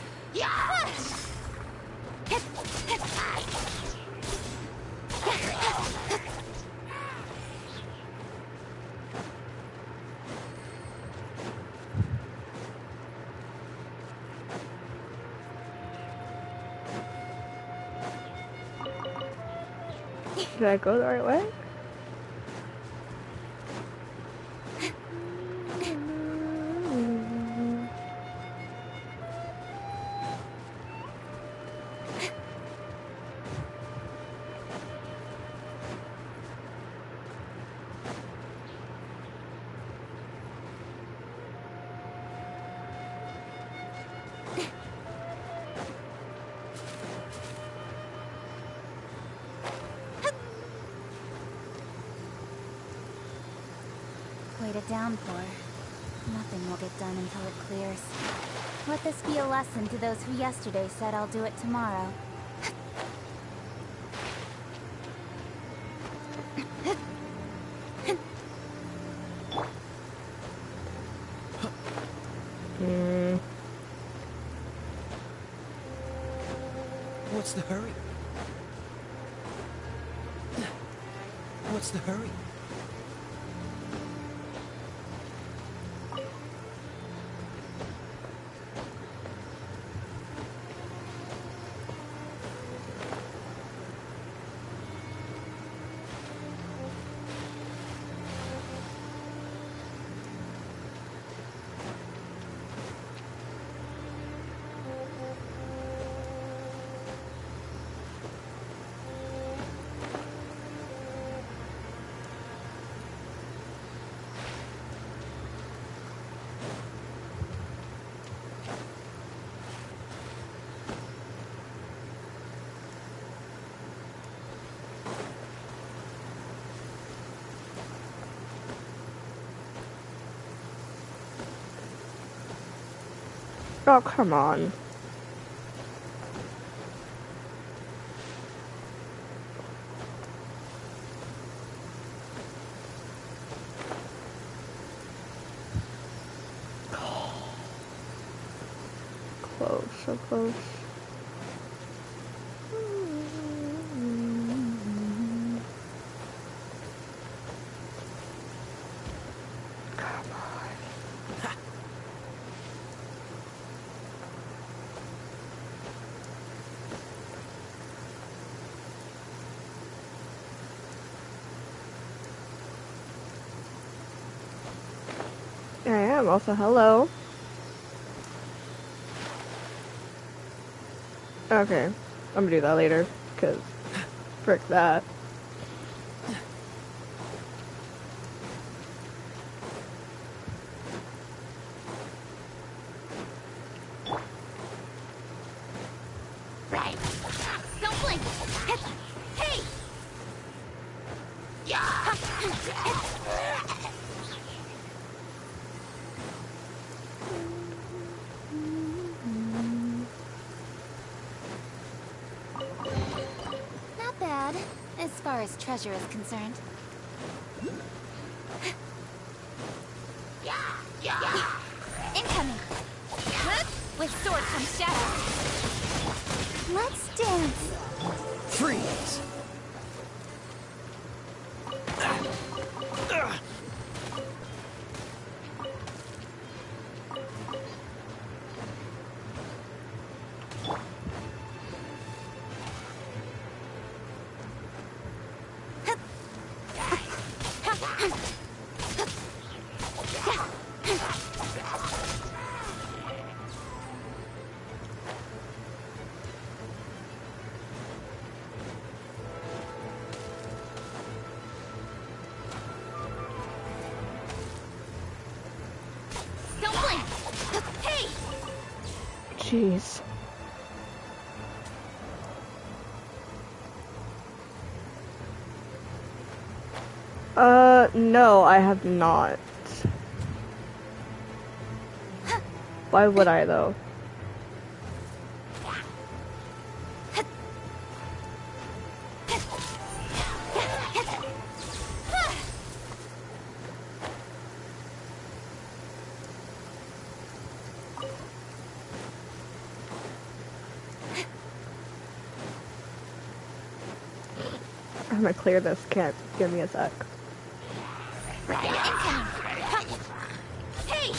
Speaker 2: Did I go the right way?
Speaker 9: Wait a downpour. Nothing will get done until it clears. Let this be a lesson to those who yesterday said I'll do it tomorrow.
Speaker 3: What's the hurry? What's the hurry?
Speaker 2: Oh, come on. Close, so close. am. Also, hello. Okay, I'm gonna do that later, because frick that.
Speaker 9: Right. Don't blink. Hey! Not bad, as far as treasure is concerned. Incoming! With sword comes shadow. Let's dance.
Speaker 7: Freeze!
Speaker 9: Don't blink. Hey!
Speaker 2: Jeez. No, I have not. Why would I, though? I'm gonna clear this. Can't give me a sec.
Speaker 9: Hey!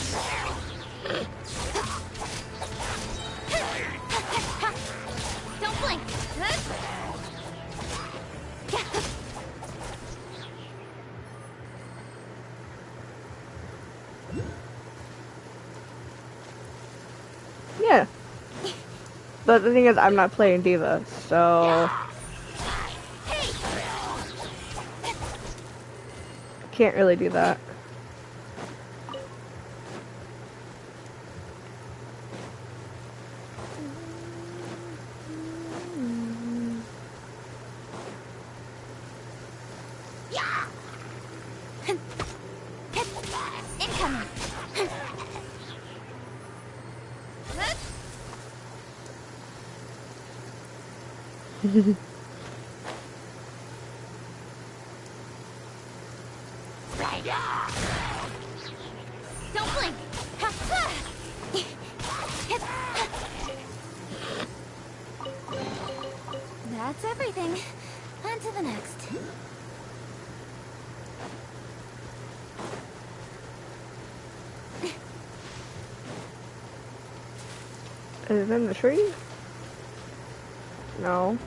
Speaker 9: Don't blink.
Speaker 2: Yeah. But the thing is, I'm not playing Diva, so can't really do that.
Speaker 9: Incoming. Don't blink. That's everything. On to the next.
Speaker 2: Is it in the tree? No.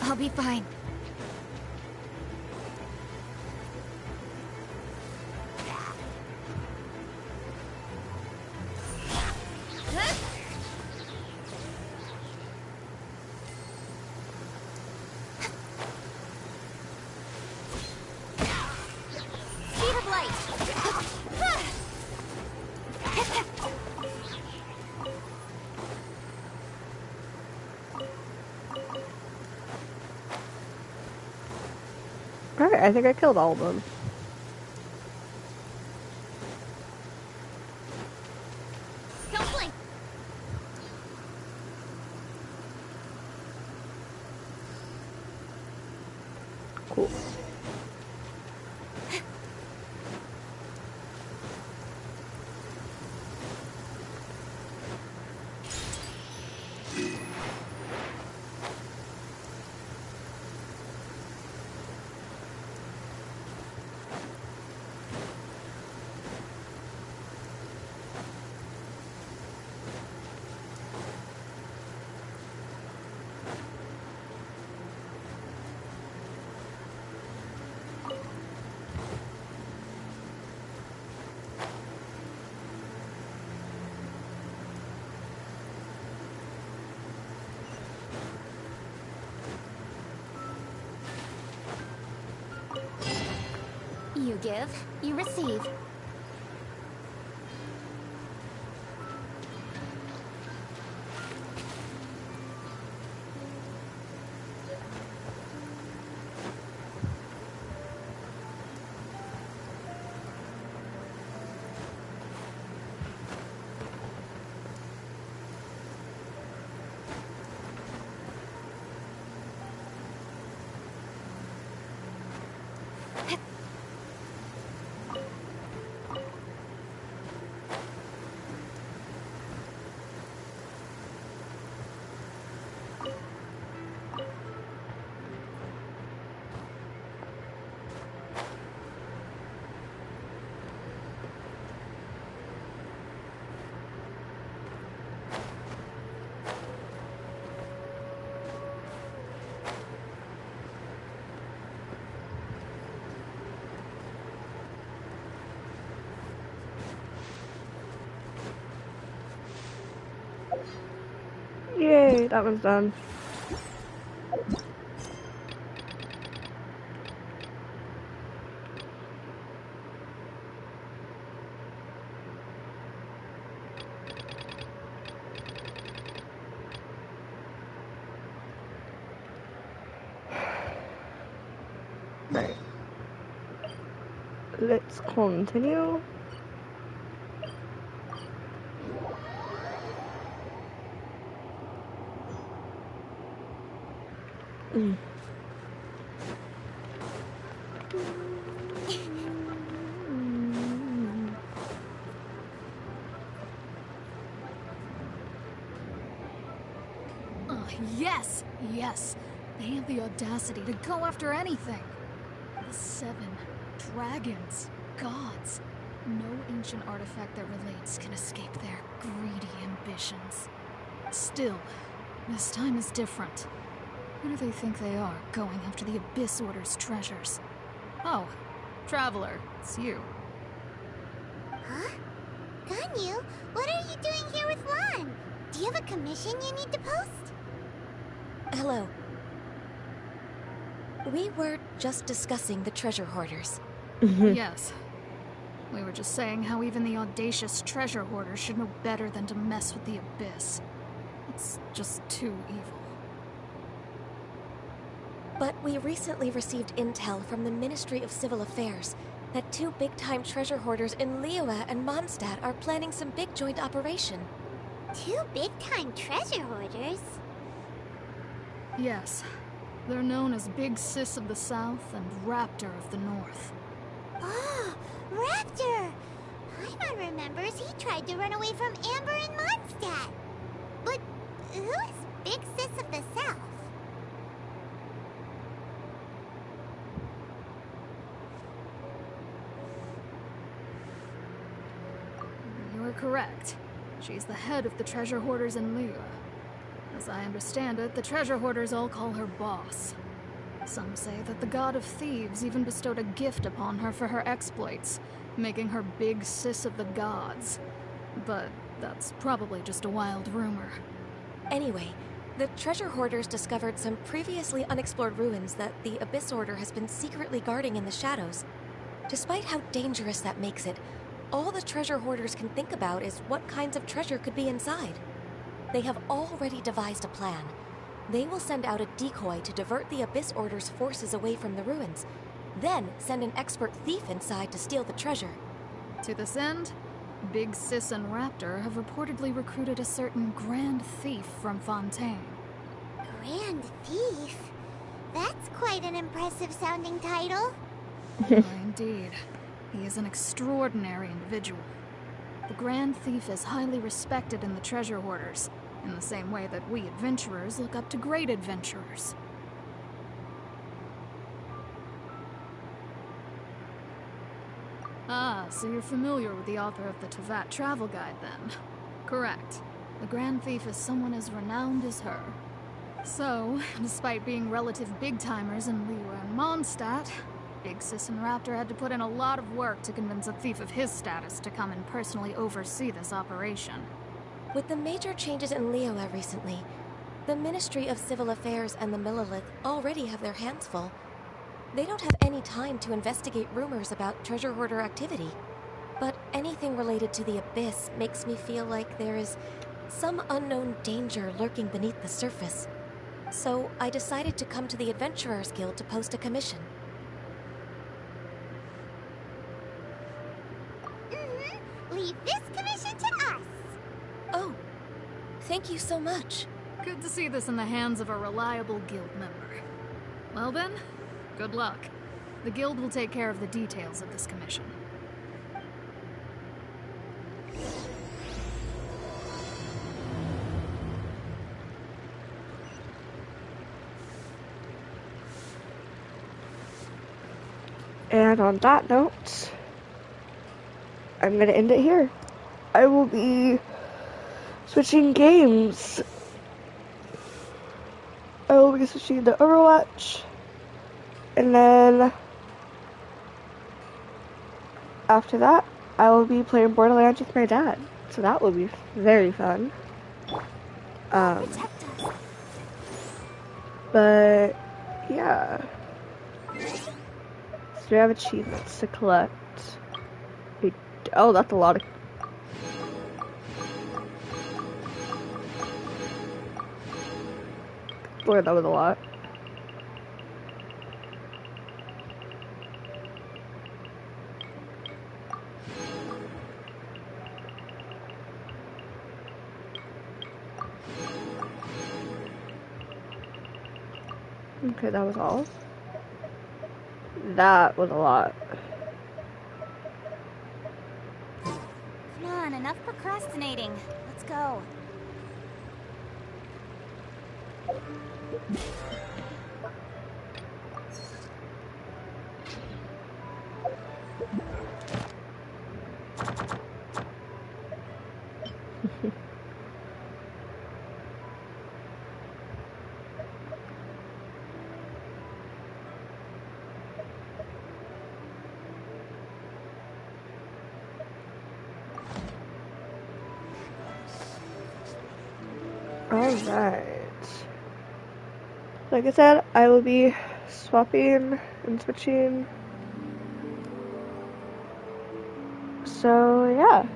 Speaker 9: I'll be fine. Speed of light.
Speaker 2: Alright, I think I killed all of them.
Speaker 9: Don't blink.
Speaker 2: Cool.
Speaker 14: You give, you receive.
Speaker 2: Yay, that one's done. Right. Let's continue.
Speaker 15: Yes! Yes! They have the audacity to go after anything! The 7 dragons, gods. No ancient artifact that relates can escape their greedy ambitions. Still, this time is different. Who do they think they are, going after the Abyss Order's treasures? Oh, Traveler, it's you.
Speaker 1: Huh? Ganyu, what are you doing here with Lon? Do you have a commission you need to post?
Speaker 14: Hello. We were just discussing the treasure hoarders.
Speaker 15: Yes. We were just saying how even the audacious treasure hoarders should know better than to mess with the Abyss. It's just too evil.
Speaker 14: But we recently received intel from the Ministry of Civil Affairs that 2 big-time treasure hoarders in Liyue and Mondstadt are planning some big joint operation.
Speaker 1: 2 big-time treasure hoarders?
Speaker 15: Yes. They're known as Big Sis of the South and Raptor of the North.
Speaker 1: Oh, Raptor! Paimon remembers he tried to run away from Amber and Mondstadt. But who is Big Sis of the South?
Speaker 15: You are correct. She's the head of the treasure hoarders in Liyue. As I understand it, the treasure hoarders all call her boss. Some say that the god of thieves even bestowed a gift upon her for her exploits, making her Big Sis of the gods. But that's probably just a wild rumor.
Speaker 14: Anyway, the treasure hoarders discovered some previously unexplored ruins that the Abyss Order has been secretly guarding in the shadows. Despite how dangerous that makes it, all the treasure hoarders can think about is what kinds of treasure could be inside. They have already devised a plan. They will send out a decoy to divert the Abyss Order's forces away from the ruins, then send an expert thief inside to steal the treasure.
Speaker 15: To this end, Big Sis and Raptor have reportedly recruited a certain Grand Thief from Fontaine.
Speaker 1: Grand Thief? That's quite an impressive-sounding title.
Speaker 15: Indeed. He is an extraordinary individual. The Grand Thief is highly respected in the treasure hoarders, in the same way that we adventurers look up to great adventurers. Ah, so you're familiar with the author of the Teyvat Travel Guide, then? Correct. The Grand Thief is someone as renowned as her. So, despite being relative big-timers in Liyue and Mondstadt, Big Sis and Raptor had to put in a lot of work to convince a thief of his status to come and personally oversee this operation.
Speaker 14: With the major changes in Liyue recently, the Ministry of Civil Affairs and the Millelith already have their hands full. They don't have any time to investigate rumors about treasure hoarder activity. But anything related to the Abyss makes me feel like there is some unknown danger lurking beneath the surface. So I decided to come to the Adventurers Guild to post a commission.
Speaker 1: Leave this commission to us.
Speaker 14: Oh, thank you so much.
Speaker 15: Good to see this in the hands of a reliable guild member. Well then, good luck. The guild will take care of the details of this commission.
Speaker 2: And on that note, I'm going to end it here. I will be switching games. I will be switching to Overwatch. And then after that, I will be playing Borderlands with my dad. So that will be very fun. But yeah. So we have achievements to collect. Oh, that's a lot of... Lord, that was a lot. Okay, that was all. That was a lot.
Speaker 9: Come on, enough procrastinating. Let's go.
Speaker 2: Alright. Like I said, I will be swapping and switching. So, yeah.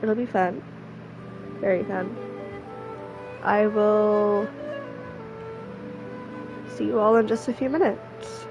Speaker 2: It'll be fun. Very fun. I will see you all in just a few minutes.